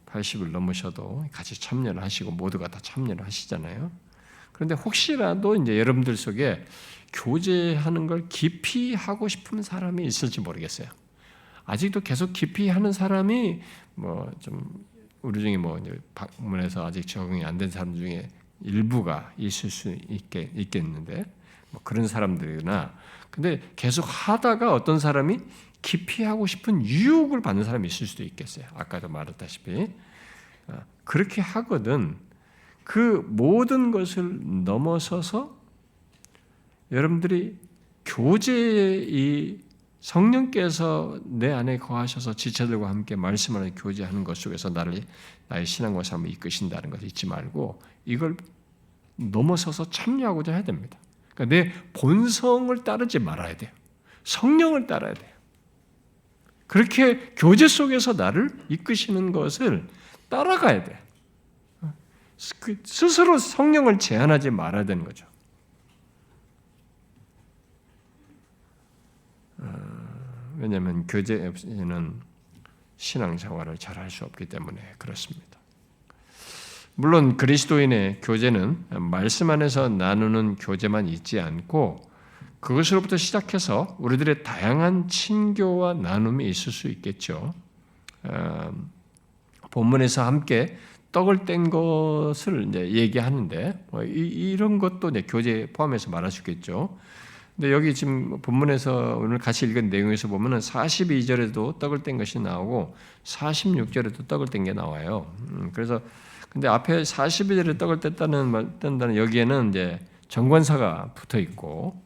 Speaker 1: 80을 넘으셔도 같이 참여를 하시고 모두가 다 참여를 하시잖아요. 그런데 혹시라도 이제 여러분들 속에 교제하는 걸 깊이 하고 싶은 사람이 있을지 모르겠어요. 아직도 계속 깊이 하는 사람이 좀 우리 중에 이제 방문해서 아직 적응이 안 된 사람 중에 일부가 있을 수 있겠는데 그런 사람들이나 근데 계속 하다가 어떤 사람이 깊이 하고 싶은 유혹을 받는 사람이 있을 수도 있겠어요. 아까도 말했다시피 그렇게 하거든. 그 모든 것을 넘어서서 여러분들이 교제의 성령께서 내 안에 거하셔서 지체들과 함께 말씀을 교제하는 것 속에서 나의 신앙과 삶을 이끄신다는 것을 잊지 말고 이걸 넘어서서 참여하고자 해야 됩니다. 그러니까 내 본성을 따르지 말아야 돼요. 성령을 따라야 돼요. 그렇게 교제 속에서 나를 이끄시는 것을 따라가야 돼요. 스스로 성령을 제한하지 말아야 되는 거죠. 왜냐하면 교제 없이는 신앙생활을 잘 할 수 없기 때문에 그렇습니다. 물론 그리스도인의 교제는 말씀 안에서 나누는 교제만 있지 않고 그것으로부터 시작해서 우리들의 다양한 친교와 나눔이 있을 수 있겠죠. 본문에서 함께 떡을 뗀 것을 이제 얘기하는데 이런 것도 이제 교제에 포함해서 말할 수 있겠죠. 근데 여기 지금 본문에서 오늘 같이 읽은 내용에서 보면은 42절에도 떡을 뗀 것이 나오고 46절에도 떡을 뗀 게 나와요. 그래서 근데 앞에 42절에 떡을 뗐다는 여기에는 이제 정관사가 붙어 있고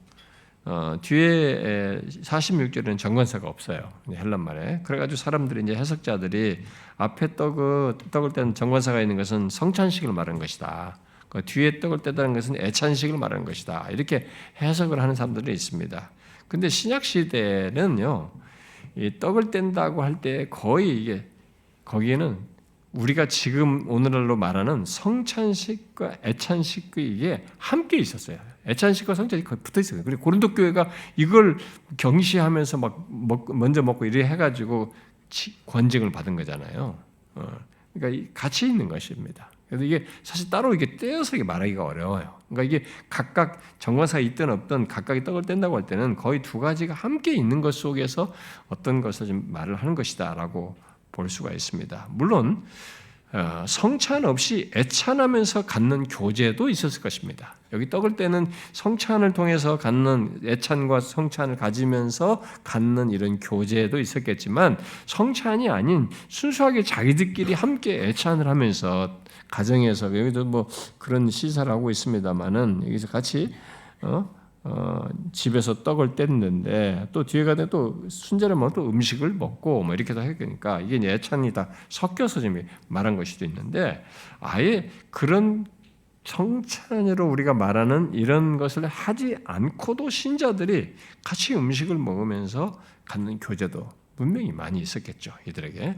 Speaker 1: 뒤에 46절에는 정관사가 없어요. 헬란 말에. 그래가지고 사람들이 이제 해석자들이 앞에 떡을 뗀 정관사가 있는 것은 성찬식을 말하는 것이다. 그 뒤에 떡을 뗐다는 것은 애찬식을 말하는 것이다. 이렇게 해석을 하는 사람들이 있습니다. 근데 신약 시대는요, 이 떡을 뗀다고 할 때 거의 이게 거기에는 우리가 지금 오늘날로 말하는 성찬식과 애찬식과 이게 함께 있었어요. 애찬식과 성찬식이 거의 붙어 있어요. 그리고 고린도 교회가 이걸 경시하면서 막 먼저 먹고 이래 해가지고 권징을 받은 거잖아요. 그러니까 같이 있는 것입니다. 그래서 이게 사실 따로 이게 떼어서 말하기가 어려워요. 그러니까 이게 각각 정관사가 있든 없든 각각이 떡을 뗀다고 할 때는 거의 두 가지가 함께 있는 것 속에서 어떤 것을 좀 말을 하는 것이다라고 볼 수가 있습니다. 물론 성찬 없이 애찬하면서 갖는 교제도 있었을 것입니다. 여기 떡을 떼는 성찬을 통해서 갖는 애찬과 성찬을 가지면서 갖는 이런 교제도 있었겠지만 성찬이 아닌 순수하게 자기들끼리 함께 애찬을 하면서 가정에서 여기도 뭐 그런 시사를 하고 있습니다만은 여기서 같이 집에서 떡을 뗐는데 또 뒤에 가면 또 순절에 먹으면 또 음식을 먹고 뭐 이렇게도 하니까 이게 애찬이 다 섞여서 지금 말한 것일 수도 있는데 아예 그런 성찬으로 우리가 말하는 이런 것을 하지 않고도 신자들이 같이 음식을 먹으면서 갖는 교제도 분명히 많이 있었겠죠, 이들에게.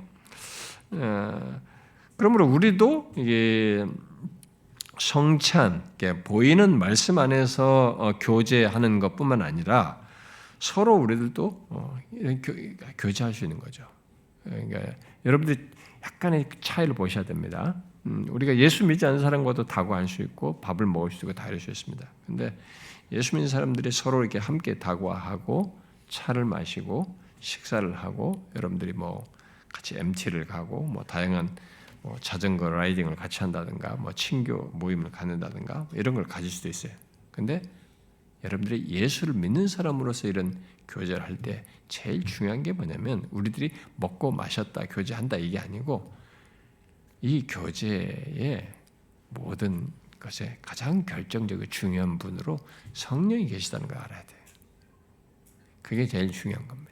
Speaker 1: 그러므로 우리도 이게 성찬, 보이는 말씀 안에서 교제하는 것뿐만 아니라 서로 우리들도 교제할 수 있는 거죠. 그러니까 여러분들이 약간의 차이를 보셔야 됩니다. 우리가 예수 믿지 않는 사람과도 다구할 수 있고 밥을 먹을 수 있고 다 이럴 수 있습니다. 근데 예수 믿는 사람들이 서로 이렇게 함께 다구하고 차를 마시고 식사를 하고 여러분들이 뭐 같이 MT를 가고 뭐 다양한 뭐 자전거 라이딩을 같이 한다든가 뭐 친교 모임을 갖는다든가 이런 걸 가질 수도 있어요. 근데 여러분들이 예수를 믿는 사람으로서 이런 교제를 할 때 제일 중요한 게 뭐냐면 우리들이 먹고 마셨다 교제한다 이게 아니고 이 교제의 모든 것에 가장 결정적이고 중요한 분으로 성령이 계시다는 걸 알아야 돼요. 그게 제일 중요한 겁니다.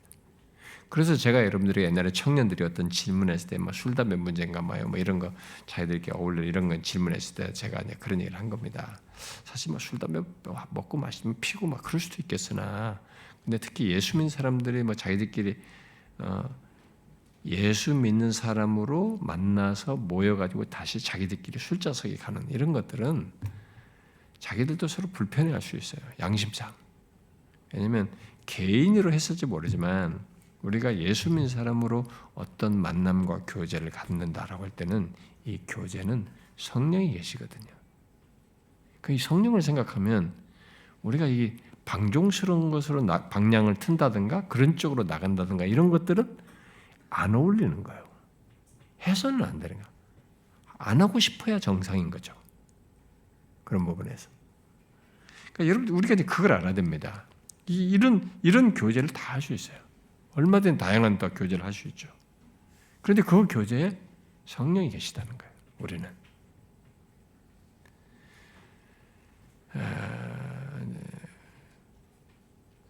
Speaker 1: 그래서 제가 여러분들이 옛날에 청년들이 어떤 질문했을 때 뭐 술, 담배 문제인가 뭐 이런 거 자기들끼리 어울려 이런 건 질문했을 때 제가 그런 얘기를 한 겁니다. 사실 뭐 술, 담배 먹고 마시면 피고 막 그럴 수도 있겠으나 근데 특히 예수 믿는 사람들이 뭐 자기들끼리 예수 믿는 사람으로 만나서 모여가지고 다시 자기들끼리 술자석에 가는 이런 것들은 자기들도 서로 불편해할 수 있어요. 양심상. 왜냐하면 개인으로 했을지 모르지만 우리가 예수 믿는 사람으로 어떤 만남과 교제를 갖는다라고 할 때는 이 교제는 성령이 계시거든요. 그 성령을 생각하면 우리가 이 방종스러운 것으로 방향을 튼다든가 그런 쪽으로 나간다든가 이런 것들은 안 어울리는 거예요. 해서는 안 되는 거예요. 안 하고 싶어야 정상인 거죠. 그런 부분에서. 그러니까 여러분 우리가 이제 그걸 알아야 됩니다. 이런 교제를 다 할 수 있어요. 얼마든 다양한 또 교제를 할 수 있죠. 그런데 그 교제에 성령이 계시다는 거예요. 우리는.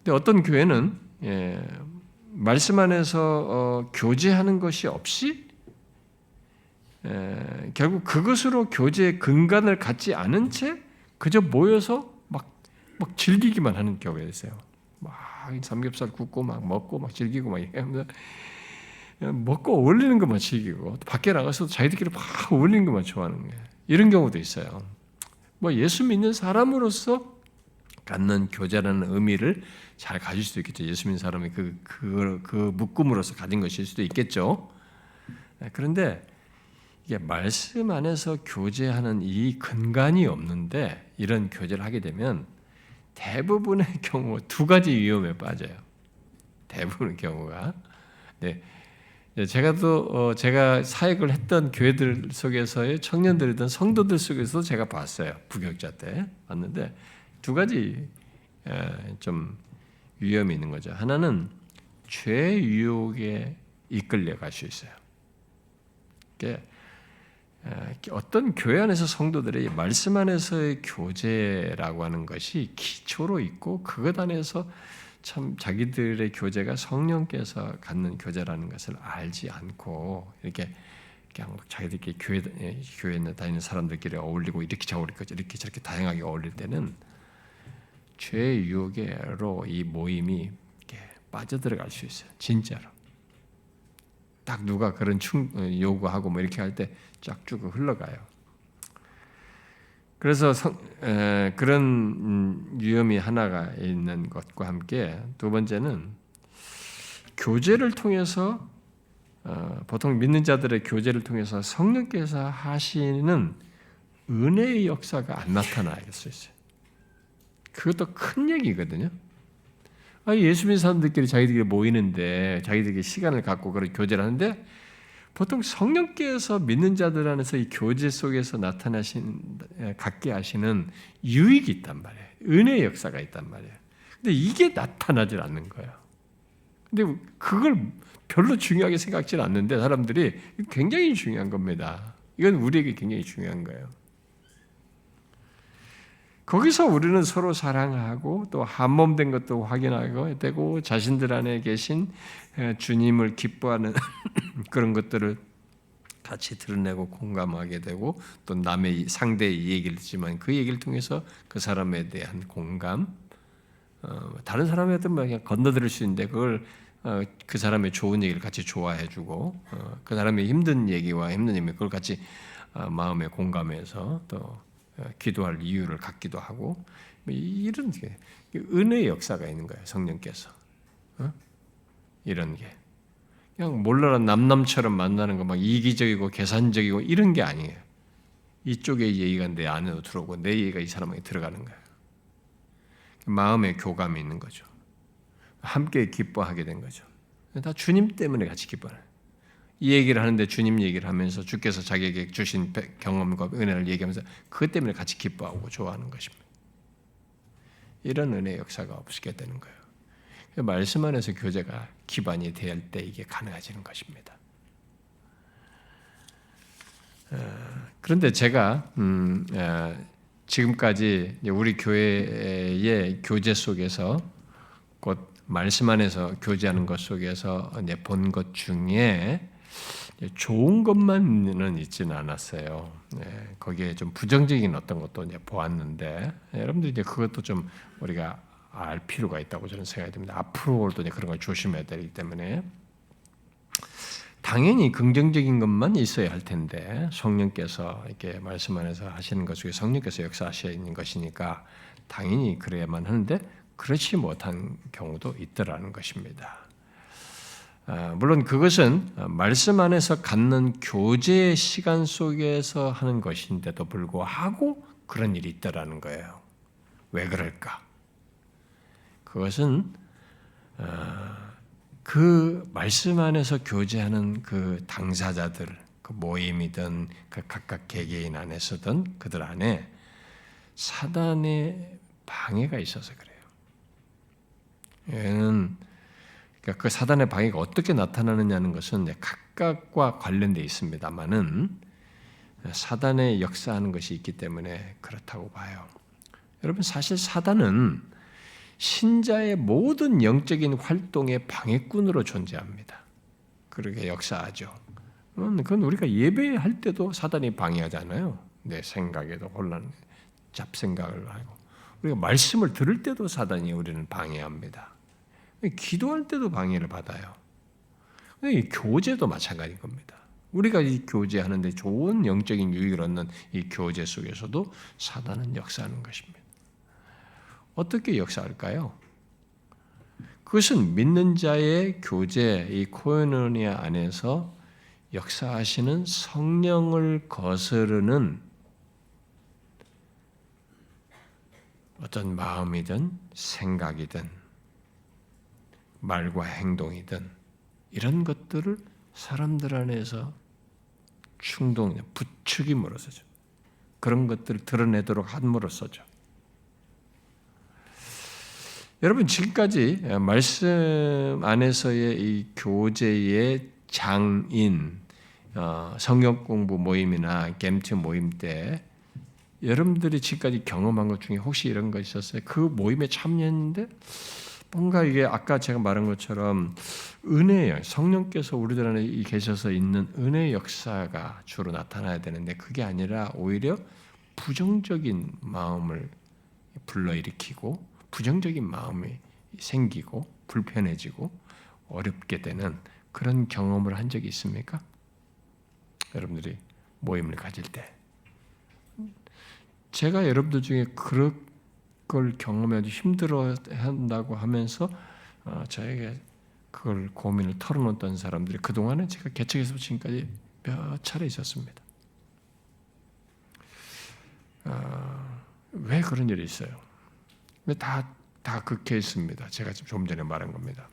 Speaker 1: 근데 어떤 교회는 말씀 안에서 교제하는 것이 없이 결국 그것으로 교제의 근간을 갖지 않은 채 그저 모여서 막 즐기기만 하는 경우가 있어요. 막 삼겹살 굽고 막 먹고 막 즐기고 막 하면서 먹고 어울리는 것만 즐기고 밖에 나가서도 자기들끼리 막 어울리는 것만 좋아하는 거예요. 이런 경우도 있어요. 뭐 예수 믿는 사람으로서 갖는 교제라는 의미를 잘 가질 수도 있겠죠. 예수 믿는 사람이 그 묶음으로서 가진 것일 수도 있겠죠. 그런데 이게 말씀 안에서 교제하는 이 근간이 없는데 이런 교제를 하게 되면 대부분의 경우 두 가지 위험에 빠져요. 대부분의 경우가. 네. 제가 사역을 했던 교회들 속에서의 청년들이든 성도들 속에서도 제가 봤어요. 부격자 때 봤는데 두 가지 좀 위험이 있는 거죠. 하나는 죄 유혹에 이끌려 갈 수 있어요. 어떤 교회 안에서 성도들의 말씀 안에서의 교제라고 하는 것이 기초로 있고 그것 안에서 참 자기들의 교제가 성령께서 갖는 교제라는 것을 알지 않고 이렇게 그냥 자기들끼리 교회에 다니는 사람들끼리 어울리고 이렇게 저렇게 다양하게 어울릴 때는 죄의 유혹으로 이 모임이 이렇게 빠져들어갈 수 있어요. 진짜로. 딱 누가 그런 요구하고 뭐 이렇게 할 때 쫙쭉 흘러가요. 그래서 그런 위험이 하나가 있는 것과 함께 두 번째는 교제를 통해서 보통 믿는 자들의 교제를 통해서 성령께서 하시는 은혜의 역사가 안 나타나게 수 있어요. 그것도 큰 얘기거든요. 예수 믿는 사람들끼리 자기들끼리 모이는데 자기들끼리 시간을 갖고 그런 교제를 하는데 보통 성령께서 믿는 자들 안에서 이 교제 속에서 갖게 하시는 유익이 있단 말이에요. 은혜의 역사가 있단 말이에요. 근데 이게 나타나질 않는 거예요. 근데 그걸 별로 중요하게 생각지 않는데 사람들이 굉장히 중요한 겁니다. 이건 우리에게 굉장히 중요한 거예요. 거기서 우리는 서로 사랑하고 또 한몸 된 것도 확인하고 되고 자신들 안에 계신 주님을 기뻐하는 그런 것들을 같이 드러내고 공감하게 되고 또 남의 상대의 얘기를 듣지만 그 얘기를 통해서 그 사람에 대한 공감, 다른 사람한테 그냥 건너들일 수 있는데 그걸 그 사람의 좋은 얘기를 같이 좋아해주고 그 사람의 힘든 얘기와 힘든 얘기 그걸 같이 마음에 공감해서 또 기도할 이유를 갖기도 하고 이런 게 은혜의 역사가 있는 거예요. 성령께서 이런 게 그냥 몰라라 남처럼 만나는 거 막 이기적이고 계산적이고 이런 게 아니에요. 이쪽의 얘기가 내 안으로 들어오고 내 얘기가 이 사람에게 들어가는 거예요. 마음의 교감이 있는 거죠. 함께 기뻐하게 된 거죠. 다 주님 때문에 같이 기뻐해요. 이 얘기를 하는데 주님 얘기를 하면서 주께서 자기에게 주신 경험과 은혜를 얘기하면서 그것 때문에 같이 기뻐하고 좋아하는 것입니다. 이런 은혜의 역사가 없게 되는 거예요. 말씀 안에서 교제가 기반이 될 때 이게 가능해지는 것입니다. 그런데 제가 지금까지 우리 교회의 교제 속에서 곧 말씀 안에서 교제하는 것 속에서 본 것 중에 좋은 것만은 있지는 않았어요. 거기에 좀 부정적인 어떤 것도 이제 보았는데 여러분들 이제 그것도 좀 우리가 알 필요가 있다고 저는 생각이 듭니다. 앞으로도 그런 걸 조심해야 되기 때문에 당연히 긍정적인 것만 있어야 할 텐데 성령께서 이렇게 말씀 안에서 하시는 것 중에 성령께서 역사하시는 것이니까 당연히 그래야만 하는데 그렇지 못한 경우도 있더라는 것입니다. 물론 그것은 말씀 안에서 갖는 교제의 시간 속에서 하는 것인데도 불구하고 그런 일이 있다라는 거예요. 왜 그럴까? 그것은 그 말씀 안에서 교제하는 그 당사자들, 그 모임이든 그 각각 개개인 안에서든 그들 안에 사단의 방해가 있어서 그래요. 얘는 그러니까 그 사단의 방해가 어떻게 나타나느냐는 것은 각각과 관련돼 있습니다만은 사단의 역사하는 것이 있기 때문에 그렇다고 봐요. 여러분 사실 사단은 신자의 모든 영적인 활동의 방해꾼으로 존재합니다. 그렇게 역사하죠. 그건 우리가 예배할 때도 사단이 방해하잖아요. 내 생각에도 혼란, 잡생각을 하고 우리가 말씀을 들을 때도 사단이 우리는 방해합니다. 기도할 때도 방해를 받아요. 이 교제도 마찬가지인 겁니다. 우리가 이 교제하는데 좋은 영적인 유익을 얻는 이 교제 속에서도 사단은 역사하는 것입니다. 어떻게 역사할까요? 그것은 믿는 자의 교제, 이 코에노니아 안에서 역사하시는 성령을 거스르는 어떤 마음이든 생각이든 말과 행동이든 이런 것들을 사람들 안에서 부추김으로써죠. 그런 것들을 드러내도록 함으로써죠. 여러분 지금까지 말씀 안에서의 이 교제의 장인, 성경 공부 모임이나 gem트 모임 때 여러분들이 지금까지 경험한 것 중에 혹시 이런 거 있었어요? 그 모임에 참여했는데 뭔가 이게 아까 제가 말한 것처럼 은혜예요. 성령께서 우리들 안에 계셔서 있는 은혜의 역사가 주로 나타나야 되는데 그게 아니라 오히려 부정적인 마음을 불러일으키고 부정적인 마음이 생기고 불편해지고 어렵게 되는 그런 경험을 한 적이 있습니까? 여러분들이 모임을 가질 때 제가 여러분들 중에 그런 걸 경험해도 힘들어 한다고 하면서 저에게 그걸 고민을 털어놓던 사람들이 그동안에 제가 개척에서 지금까지 몇 차례 있었습니다. 왜 그런 일이 있어요? 다 그 케이스입니다. 제가 좀 전에 말한 겁니다.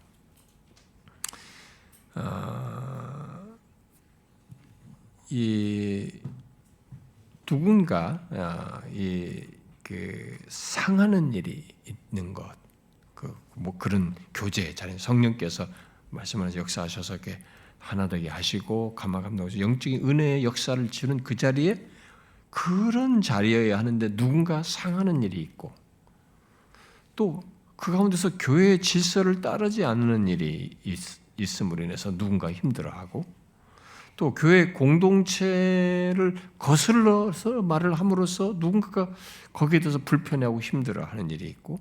Speaker 1: 이 누군가 그 상하는 일이 있는 것, 뭐 그런 교제 자리 성령께서 말씀하셔서 역사하셔서 이렇게 하나 되게 하시고 감화감동하셔서 영적인 은혜의 역사를 주는 그 자리에 그런 자리여야 하는데 누군가 상하는 일이 있고 또 그 가운데서 교회의 질서를 따르지 않는 일이 있음으로 인해서 누군가 힘들어하고 또 교회 공동체를 거슬러서 말을 함으로써 누군가가 거기에 대해서 불편해하고 힘들어하는 일이 있고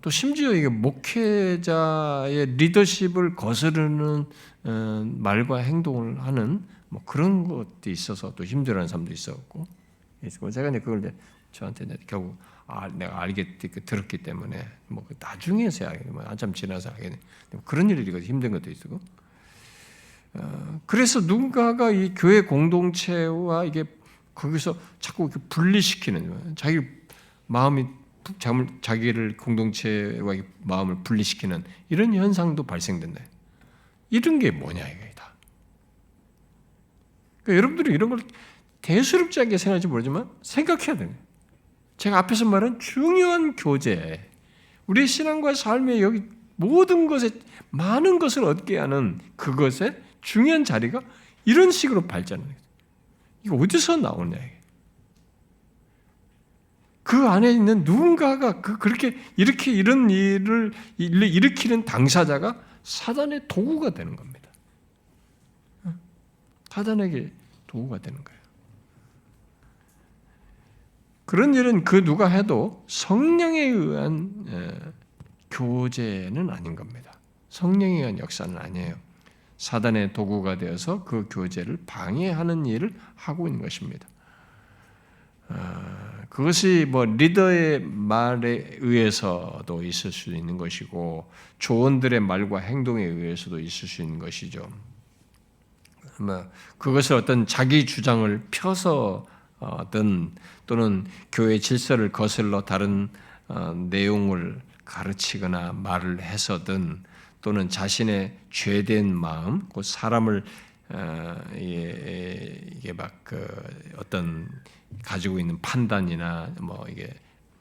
Speaker 1: 또 심지어 이게 목회자의 리더십을 거스르는 말과 행동을 하는 뭐 그런 것도 있어서 또 힘들어하는 사람도 있었고 제가 이제 그걸 저한테 결국 내가 알게 들었기 때문에 뭐 나중에서야 뭐 한참 지나서 알게 된 그런 일이 힘든 것도 있고 그래서 누군가가 이 교회 공동체와 이게 거기서 자꾸 이렇게 분리시키는 자기 마음이 자기를 공동체와 마음을 분리시키는 이런 현상도 발생된다. 이런 게 뭐냐 이게 다. 그러니까 여러분들이 이런 걸 대수롭지 않게 생각할지 모르지만 생각해야 돼요. 제가 앞에서 말한 중요한 교제, 우리의 신앙과 삶의 여기 모든 것에 많은 것을 얻게 하는 그것의 중요한 자리가 이런 식으로 발전하는 거예요. 이거 어디서 나오냐 이게. 그 안에 있는 누군가가 그렇게 이렇게 이런 일을 일으키는 당사자가 사단의 도구가 되는 겁니다. 사단에게 도구가 되는 거예요. 그런 일은 그 누가 해도 성령에 의한 교제는 아닌 겁니다. 성령에 의한 역사는 아니에요. 사단의 도구가 되어서 그 교제를 방해하는 일을 하고 있는 것입니다. 그것이 뭐 리더의 말에 의해서도 있을 수 있는 것이고 조언들의 말과 행동에 의해서도 있을 수 있는 것이죠. 그것을 어떤 자기 주장을 펴서든 또는 교회 질서를 거슬러 다른 내용을 가르치거나 말을 해서든 또는 자신의 죄된 마음, 그 사람을 이게 막 어떤 가지고 있는 판단이나 뭐 이게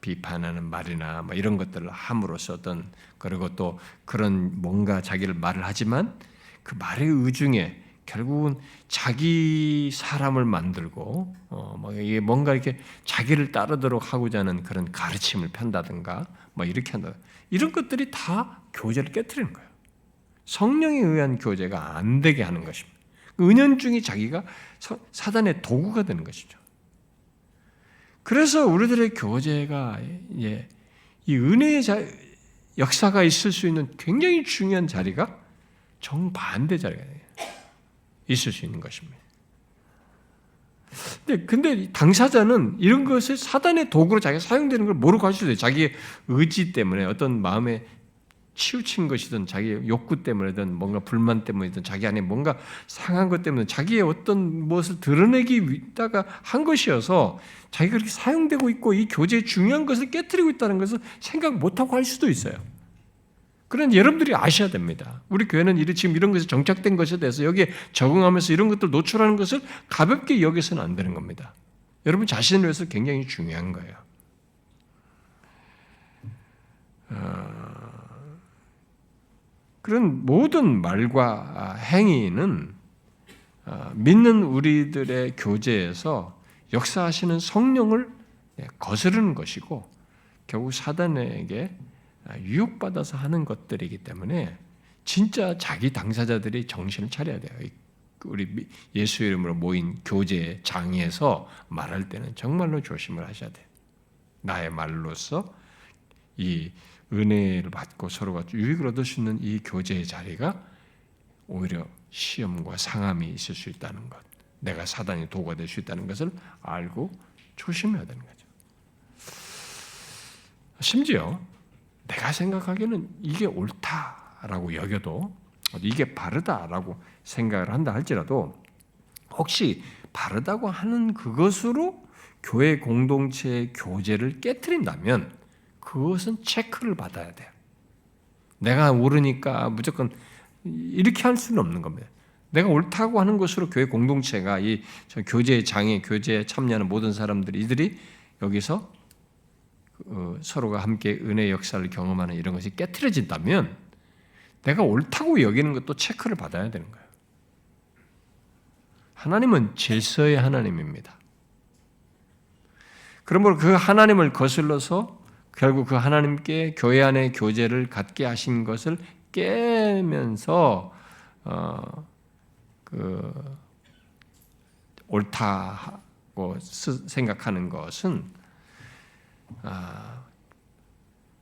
Speaker 1: 비판하는 말이나 뭐 이런 것들을 함으로써 어떤 그리고 또 그런 뭔가 자기를 말을 하지만 그 말의 의중에 결국은 자기 사람을 만들고 뭐 이게 뭔가 이렇게 자기를 따르도록 하고자 하는 그런 가르침을 편다든가 뭐 이렇게 한다. 이런 것들이 다 교제를 깨트리는 거예요. 성령에 의한 교제가 안 되게 하는 것입니다. 은연중에 자기가 사단의 도구가 되는 것이죠. 그래서 우리들의 교제가 이 은혜의 역사가 있을 수 있는 굉장히 중요한 자리가 정반대 자리가 있을 수 있는 것입니다. 근데 당사자는 이런 것을 사단의 도구로 자기가 사용되는 걸 모르고 할 수도 있어요. 자기의 의지 때문에 어떤 마음에 치우친 것이든 자기의 욕구 때문이든 뭔가 불만 때문이든 자기 안에 뭔가 상한 것 때문에 자기의 어떤 무엇을 드러내기 위해다가 한 것이어서 자기가 그렇게 사용되고 있고 이 교제의 중요한 것을 깨트리고 있다는 것을 생각 못하고 할 수도 있어요. 그런데 여러분들이 아셔야 됩니다. 우리 교회는 지금 이런 것에 정착된 것에 대해서 여기에 적응하면서 이런 것들 노출하는 것을 가볍게 여기서는 안 되는 겁니다. 여러분 자신을 위해서 굉장히 중요한 거예요. 그런 모든 말과 행위는 믿는 우리들의 교제에서 역사하시는 성령을 거스르는 것이고 결국 사단에게 유혹받아서 하는 것들이기 때문에 진짜 자기 당사자들이 정신을 차려야 돼요. 우리 예수 이름으로 모인 교제 장에서 말할 때는 정말로 조심을 하셔야 돼요. 나의 말로서 이 은혜를 받고 서로가 유익을 얻을 수 있는 이 교제의 자리가 오히려 시험과 상함이 있을 수 있다는 것, 내가 사단의 도구가 될 수 있다는 것을 알고 조심해야 되는 거죠. 심지어 내가 생각하기에는 이게 옳다라고 여겨도 이게 바르다라고 생각을 한다 할지라도 혹시 바르다고 하는 그것으로 교회 공동체의 교제를 깨트린다면 그것은 체크를 받아야 돼요. 내가 옳으니까 무조건 이렇게 할 수는 없는 겁니다. 내가 옳다고 하는 것으로 교회 공동체가 이 교제의 장에 교제에 참여하는 모든 사람들이 이들이 여기서 서로가 함께 은혜의 역사를 경험하는 이런 것이 깨트려진다면 내가 옳다고 여기는 것도 체크를 받아야 되는 거예요. 하나님은 질서의 하나님입니다. 그러므로 그 하나님을 거슬러서 결국 그 하나님께 교회 안의 교제를 갖게 하신 것을 깨면서 옳다고 생각하는 것은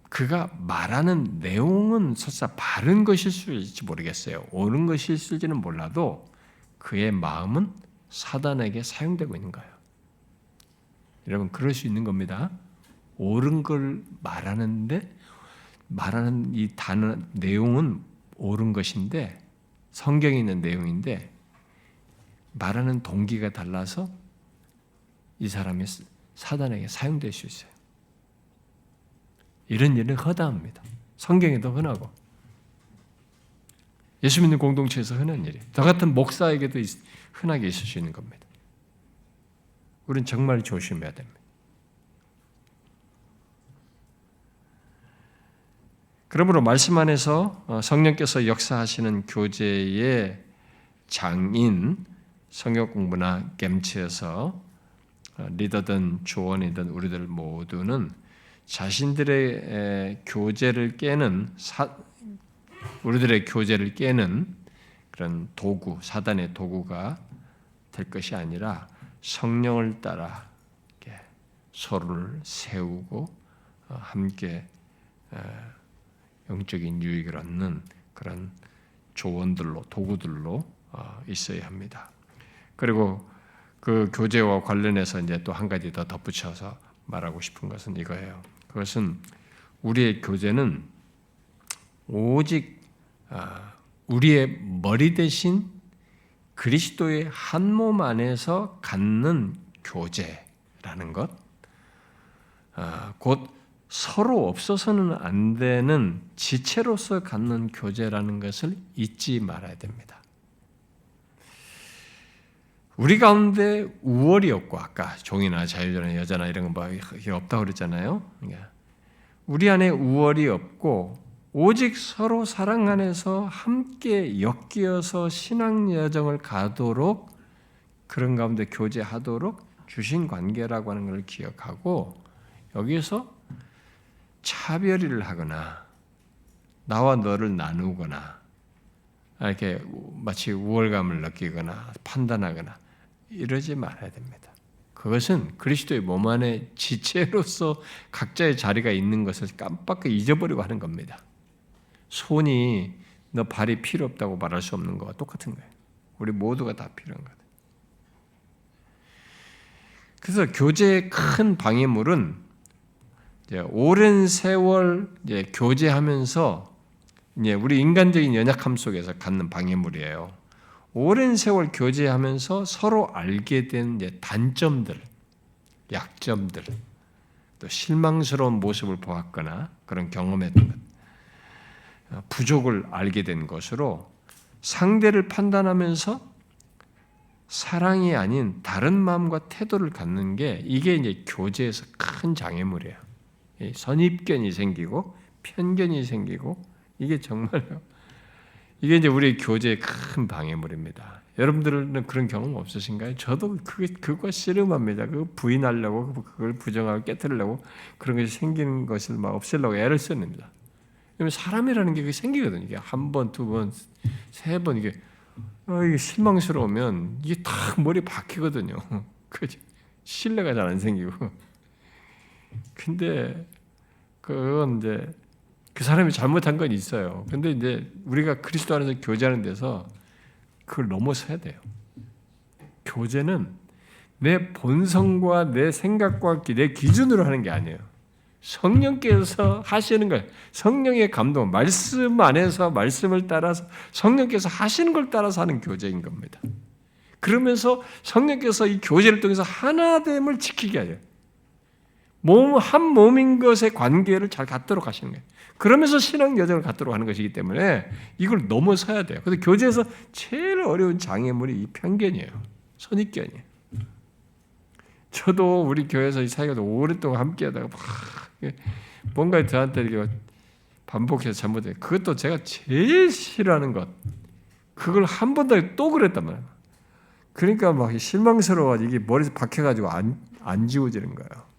Speaker 1: 그가 말하는 내용은 설사 바른 것일 수 있을지 모르겠어요. 옳은 것일 수 있을지는 몰라도 그의 마음은 사단에게 사용되고 있는 거예요. 여러분 그럴 수 있는 겁니다. 옳은 걸 말하는데 말하는 이 단어 내용은 옳은 것인데 성경에 있는 내용인데 말하는 동기가 달라서 이 사람이 사단에게 사용될 수 있어요. 이런 일은 허다합니다. 성경에도 흔하고 예수 믿는 공동체에서 흔한 일이에요. 저 같은 목사에게도 흔하게 있을 수 있는 겁니다. 우리는 정말 조심해야 됩니다. 그러므로 말씀 안에서 성령께서 역사하시는 교제의 장인 성역 공부나 gem치에서 리더든 조언이든 우리들 모두는 자신들의 교제를 깨는 우리들의 교제를 깨는 그런 도구, 사단의 도구가 될 것이 아니라 성령을 따라 서로를 세우고 함께 영적인 유익을 얻는 그런 조언들로 도구들로 있어야 합니다. 그리고 그 교제와 관련해서 이제 또 한 가지 더 덧붙여서 말하고 싶은 것은 이거예요. 그것은 우리의 교제는 오직 우리의 머리 대신 그리스도의 한 몸 안에서 갖는 교제라는 것, 곧 서로 없어서는 안 되는 지체로서 갖는 교제라는 것을 잊지 말아야 됩니다. 우리 가운데 우월이 없고 아까 종이나 자유자나 여자나 이런 거 없다고 그랬잖아요. 우리 안에 우월이 없고 오직 서로 사랑 안에서 함께 엮여서 신앙 여정을 가도록 그런 가운데 교제하도록 주신 관계라고 하는 걸 기억하고 여기서 차별을 하거나 나와 너를 나누거나 이렇게 마치 우월감을 느끼거나 판단하거나 이러지 말아야 됩니다. 그것은 그리스도의 몸 안에 지체로서 각자의 자리가 있는 것을 깜빡 잊어버리고 하는 겁니다. 손이 너 발이 필요 없다고 말할 수 없는 거와 똑같은 거예요. 우리 모두가 다 필요한 거예요. 그래서 교제의 큰 방해물은 오랜 세월 교제하면서 우리 인간적인 연약함 속에서 갖는 방해물이에요. 오랜 세월 교제하면서 서로 알게 된 단점들, 약점들, 또 실망스러운 모습을 보았거나 그런 경험했던 것, 부족을 알게 된 것으로 상대를 판단하면서 사랑이 아닌 다른 마음과 태도를 갖는 게 이게 이제 교제에서 큰 장애물이에요. 선입견이 생기고 편견이 생기고 이게 정말요. 이게 이제 우리 교제의 큰 방해물입니다. 여러분들은 그런 경험 없으신가요? 저도 그거 씨름합니다. 그거 부인하려고, 그걸 부정하고 깨뜨리려고 그런 것이 생기는 것을 막 없애려고 애를 씁니다. 왜냐면 사람이라는 게 생기거든요. 이게 한 번, 두 번, 세 번 이게 실망스러우면 이게 탁 머리에 박히거든요. 그죠? 신뢰가 잘 안 생기고. 근데 그건 이제 그 사람이 잘못한 건 있어요. 근데 이제 우리가 그리스도 안에서 교제하는 데서 그걸 넘어서야 돼요. 교제는 내 본성과 내 생각과 내 기준으로 하는 게 아니에요. 성령께서 하시는 걸, 성령의 감동, 말씀 안에서 말씀을 따라서 성령께서 하시는 걸 따라서 하는 교제인 겁니다. 그러면서 성령께서 이 교제를 통해서 하나됨을 지키게 해요. 한 몸인 것의 관계를 잘 갖도록 하시는 거예요. 그러면서 신앙 여정을 갖도록 하는 것이기 때문에 이걸 넘어서야 돼요. 그래서 교제에서 제일 어려운 장애물이 이 편견이에요. 선입견이에요. 저도 우리 교회에서 이 사역을 오랫동안 함께하다가 막 뭔가 저한테 이렇게 반복해서 잘못해. 그것도 제가 제일 싫어하는 것. 그걸 한 번 더 또 그랬단 말이에요. 그러니까 막 실망스러워 이게 머리에서 박혀가지고 안 지워지는 거예요.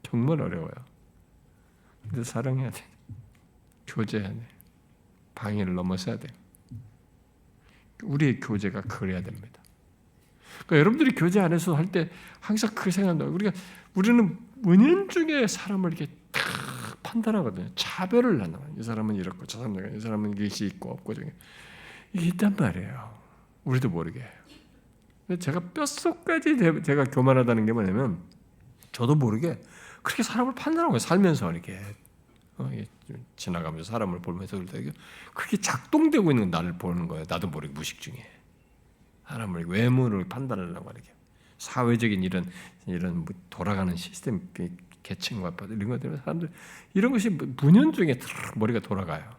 Speaker 1: 정말 어려워요. 근데 사랑해야 돼. 교제해야 돼. 방해를 넘어서야 돼. 우리의 교제가 그래야 됩니다. 그러니까 여러분들이 교제 안에서 할 때 항상 그 생각한다. 우리는 은연중에 사람을 이렇게 탁 판단하거든요. 차별을 하는 거예요. 이 사람은 이렇고 저 사람은 이 사람은 이것이 있고 없고 저게 이게 있단 말이에요. 우리도 모르게. 제가 뼛속까지 제가 교만하다는 게 뭐냐면 저도 모르게 그렇게 사람을 판단하고 살면서 이렇게 지나가면서 사람을 보면서 그렇게 작동되고 있는 나를 보는 거예요. 나도 모르게 무식 중에 사람을 외모를 판단하려고 이렇게 사회적인 이런 돌아가는 시스템 계층과 이런 것 때문에 사람들 이런 것이 문연중에 머리가 돌아가요.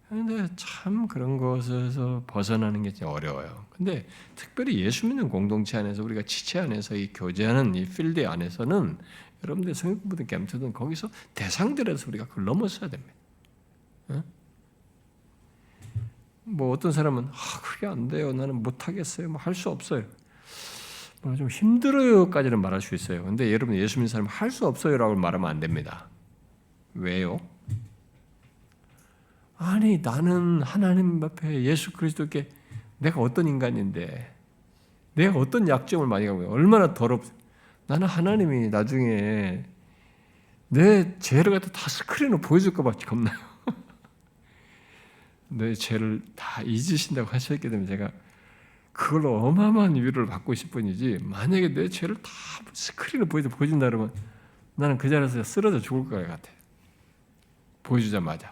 Speaker 1: 그런데 참 그런 것에서 벗어나는 게 어려워요. 근데 특별히 예수 믿는 공동체 안에서 우리가 지체 안에서 이 교제하는 이 필드 안에서는 여러분들 성경부든 감투든 거기서 대상들에서 우리가 그걸 넘어서야 됩니다. 뭐 어떤 사람은 그게 안 돼요. 나는 못 하겠어요. 뭐 할 수 없어요. 뭐 좀 힘들어요까지는 말할 수 있어요. 근데 여러분 예수 믿는 사람은 할 수 없어요라고 말하면 안 됩니다. 왜요? 아니 나는 하나님 앞에 예수 그리스도께 내가 어떤 인간인데 내가 어떤 약점을 많이 가고 얼마나 나는 하나님이 나중에 내 죄를 갖다 다 스크린으로 보여줄까 봐 겁나요. 내 죄를 다 잊으신다고 하셨기 때문에 제가 그걸로 어마어마한 위로를 받고 있을 뿐이지 만약에 내 죄를 다 스크린으로 보여준다 그러면 나는 그 자리에서 쓰러져 죽을 것 같아. 보여주자마자.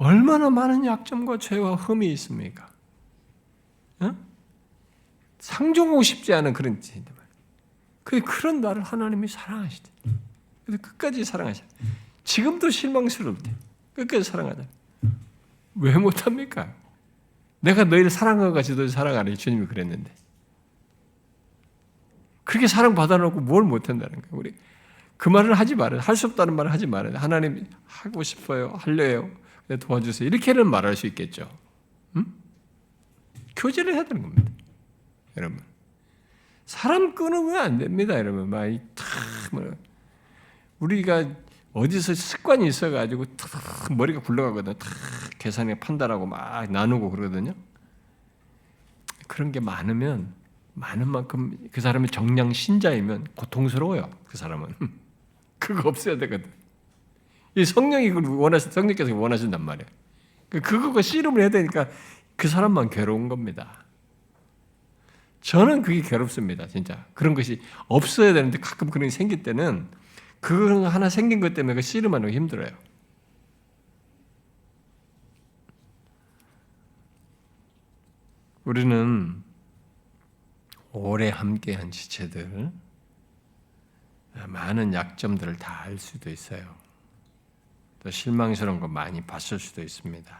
Speaker 1: 얼마나 많은 약점과 죄와 흠이 있습니까? 상종하고 싶지 않은 그런 죄인데 그런 나를 하나님이 사랑하시대. 끝까지 사랑하시대. 지금도 실망스러울 때 끝까지 사랑하자. 왜 못합니까? 내가 너희를 사랑한 것 같이 너희 사랑하라. 주님이 그랬는데. 그렇게 사랑받아놓고 뭘 못한다는 거예요. 우리 그 말을 하지 말아요. 할 수 없다는 말을 하지 말아요. 하나님 하고 싶어요. 할래요. 도와주세요. 이렇게는 말할 수 있겠죠. 교제를 해야 되는 겁니다. 여러분. 사람 끊으면 안 됩니다. 여러분. 우리가 어디서 습관이 있어가지고 머리가 굴러가거든요. 계산에 판단하고 막 나누고 그러거든요. 그런 게 많으면 많은 만큼 그 사람이 정량 신자이면 고통스러워요. 그 사람은. 그거 없어야 되거든. 이 성령이 성령께서 원하신단 말이에요. 그거 씨름을 해야 되니까 그 사람만 괴로운 겁니다. 저는 그게 괴롭습니다. 진짜. 그런 것이 없어야 되는데 가끔 그런 게 생길 때는 그거 하나 생긴 것 때문에 그 씨름하는 거 힘들어요. 우리는 오래 함께한 지체들 많은 약점들을 다 알 수도 있어요. 또 실망스러운 거 많이 봤을 수도 있습니다.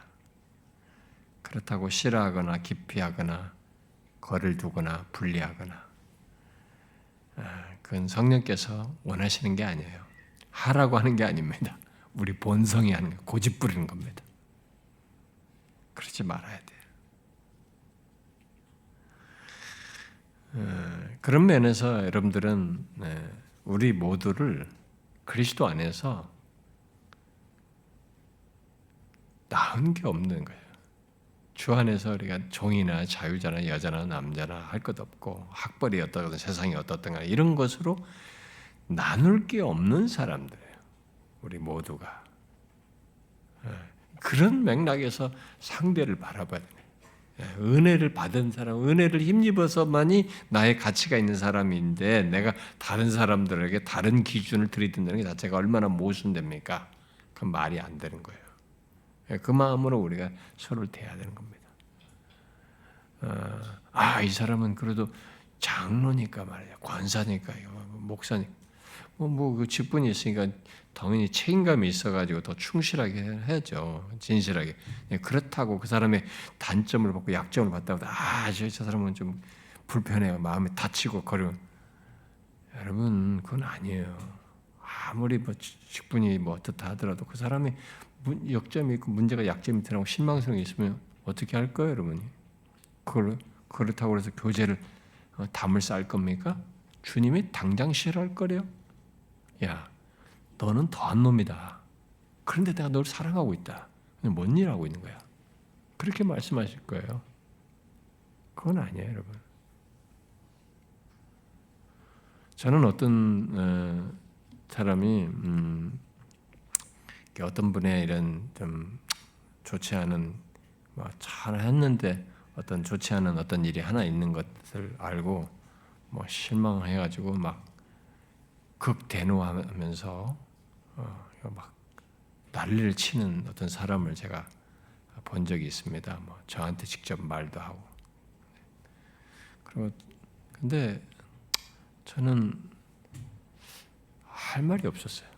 Speaker 1: 그렇다고 싫어하거나 기피하거나 거리를 두거나 분리하거나 그건 성령께서 원하시는 게 아니에요. 하라고 하는 게 아닙니다. 우리 본성이 하는 거, 고집 부리는 겁니다. 그러지 말아야 돼. 그런 면에서 여러분들은 우리 모두를 그리스도 안에서 나은 게 없는 거예요. 주 안에서 우리가 종이나 자유자나 여자나 남자나 할 것 없고 학벌이 어떻든 세상이 어떻든 이런 것으로 나눌 게 없는 사람들이에요. 우리 모두가. 그런 맥락에서 상대를 바라봐야 돼요. 은혜를 받은 사람, 은혜를 힘입어서만이 나의 가치가 있는 사람인데 내가 다른 사람들에게 다른 기준을 들이댄다는 게 자체가 얼마나 모순됩니까? 그건 말이 안 되는 거예요. 그 마음으로 우리가 서로를 대해야 되는 겁니다. 이 사람은 그래도 장로니까 말이야, 권사니까, 목사니까, 그 직분이 있으니까 당연히 책임감이 있어가지고 더 충실하게 해야죠. 진실하게. 그렇다고 그 사람의 단점을 받고 약점을 봤다고 저 사람은 좀 불편해요. 마음이 다치고 거려. 여러분 그건 아니에요. 아무리 직분이 어떻다 하더라도 그 사람이 역점이 있고 문제가 약점이 있더라고 실망스러운 게 있으면 어떻게 할 거예요, 여러분이? 그렇다고 해서 교제를 담을 쌓을 겁니까? 주님이 당장 싫어할 거래요. 야, 너는 더한 놈이다. 그런데 내가 너를 사랑하고 있다. 뭔 일 하고 있는 거야? 그렇게 말씀하실 거예요. 그건 아니에요, 여러분. 저는 어떤 사람이 어떤 분의 이런 좀 좋지 않은 잘했는데 어떤 좋지 않은 어떤 일이 하나 있는 것을 알고 실망해가지고 막 극대노하면서 막 난리를 치는 어떤 사람을 제가 본 적이 있습니다. 저한테 직접 말도 하고. 그리고 근데 저는 할 말이 없었어요.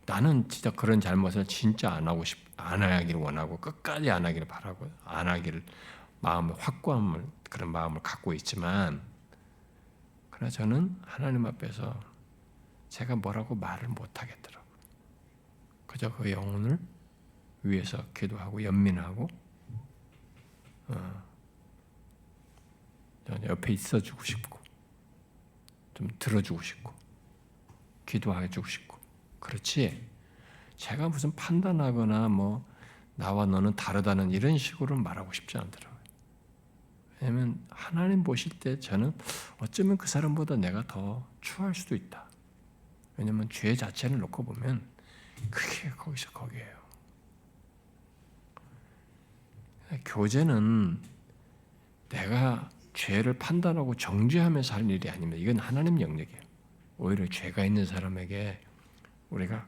Speaker 1: 나는 진짜 그런 잘못을 진짜 안 하기를 원하고 끝까지 안 하기를 바라고 안 하기를 마음의 확고함을 그런 마음을 갖고 있지만 그러나 저는 하나님 앞에서 제가 뭐라고 말을 못 하겠더라고요. 그저 그 영혼을 위해서 기도하고 연민하고 옆에 있어주고 싶고 좀 들어주고 싶고 기도해주고 싶고 그렇지 제가 무슨 판단하거나 나와 너는 다르다는 이런 식으로 말하고 싶지 않더라고요. 왜냐하면 하나님 보실 때 저는 어쩌면 그 사람보다 내가 더 추할 수도 있다. 왜냐하면 죄 자체를 놓고 보면 그게 거기서 거기에요. 교제는 내가 죄를 판단하고 정죄하면서 할 일이 아닙니다. 이건 하나님 영역이에요. 오히려 죄가 있는 사람에게 우리가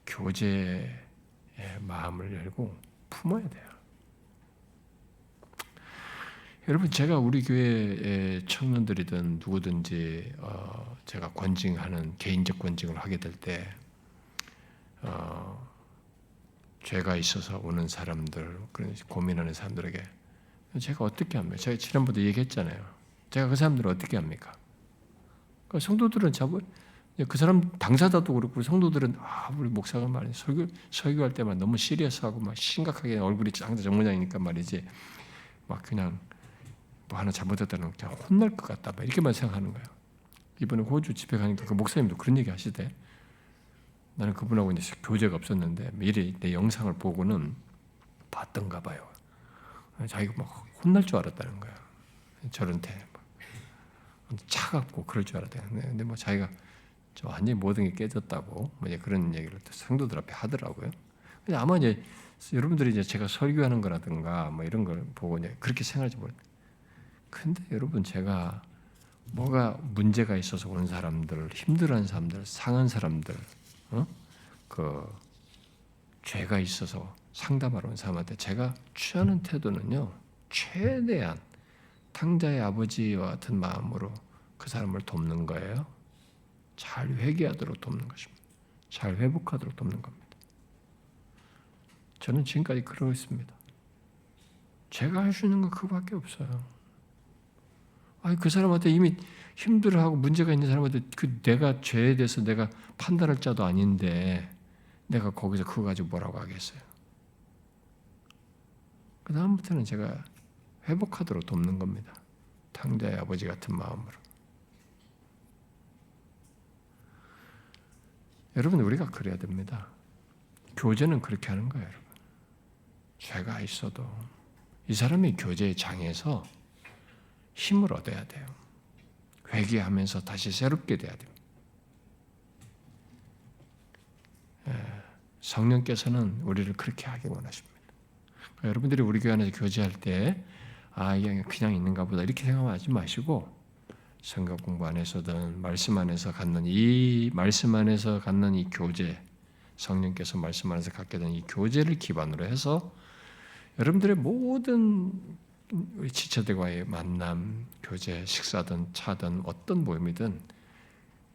Speaker 1: 교제의 마음을 열고 품어야 돼요. 여러분 제가 우리 교회의 청년들이든 누구든지 제가 권징하는 개인적 권징을 하게 될 때 죄가 있어서 오는 사람들 그런 고민하는 사람들에게 제가 어떻게 합니까? 제가 지난번에 얘기했잖아요. 제가 그 사람들을 어떻게 합니까? 그러니까 성도들은 그 사람 당사자도 그렇고 성도들은 우리 목사가 말이야 설교할 때만 너무 시리어스하고 막 심각하게 얼굴이 항상 정모양이니까 말이지 막 그냥 하나 잘못했다는 그냥 혼날 것 같다 막 이렇게만 생각하는 거예요. 이번에 호주 집회 가니까 그 목사님도 그런 얘기 하시대. 나는 그분하고 이제 교제가 없었는데 미리 내 영상을 보고는 봤던가 봐요. 자기가 막 혼날 줄 알았다는 거야. 저런테 차갑고 그럴 줄 알았대요. 근데 자기가 완전히 모든 게 깨졌다고 이제 그런 얘기를 성도들 앞에 하더라고요. 근데 아마 이제 여러분들이 이제 제가 설교하는 거라든가 이런 걸 보고 이제 그렇게 생각할지 모르겠어요. 근데 여러분 제가 뭐가 문제가 있어서 오는 사람들, 힘들어하는 사람들, 상한 사람들, 그 죄가 있어서 상담하러 온 사람한테 제가 취하는 태도는요 최대한 탕자의 아버지와 같은 마음으로 그 사람을 돕는 거예요. 잘 회개하도록 돕는 것입니다. 잘 회복하도록 돕는 겁니다. 저는 지금까지 그러고 있습니다. 제가 할 수 있는 건 그거밖에 없어요. 그 사람한테 이미 힘들어하고 문제가 있는 사람한테 내가 죄에 대해서 내가 판단할 자도 아닌데 내가 거기서 그거 가지고 뭐라고 하겠어요. 그 다음부터는 제가 회복하도록 돕는 겁니다. 탕자의 아버지 같은 마음으로. 여러분, 우리가 그래야 됩니다. 교제는 그렇게 하는 거예요, 여러분. 죄가 있어도 이 사람이 교제의 장에서 힘을 얻어야 돼요. 회개하면서 다시 새롭게 돼야 돼요. 성령께서는 우리를 그렇게 하기 원하십니다. 그러니까 여러분들이 우리 교회 안에서 교제할 때 이게 그냥 있는가 보다 이렇게 생각하지 마시고 성경 공부 안에서든 말씀 안에서 갖는 이 교제, 성령께서 말씀 안에서 갖게 된 이 교제를 기반으로 해서 여러분들의 모든 우리 지체들과의 만남, 교제, 식사든 차든 어떤 모임이든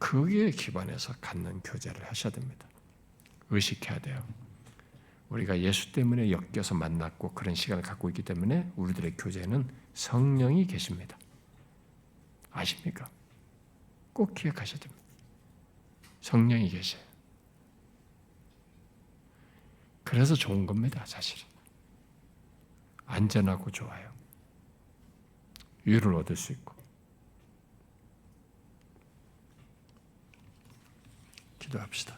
Speaker 1: 거기에 기반해서 갖는 교제를 하셔야 됩니다. 의식해야 돼요. 우리가 예수 때문에 엮여서 만났고 그런 시간을 갖고 있기 때문에 우리들의 교제는 성령이 계십니다. 아십니까? 꼭 기억하셔야 됩니다. 성령이 계셔요. 그래서 좋은 겁니다, 사실은. 안전하고 좋아요. 위로를 얻을 수 있고. 기도합시다.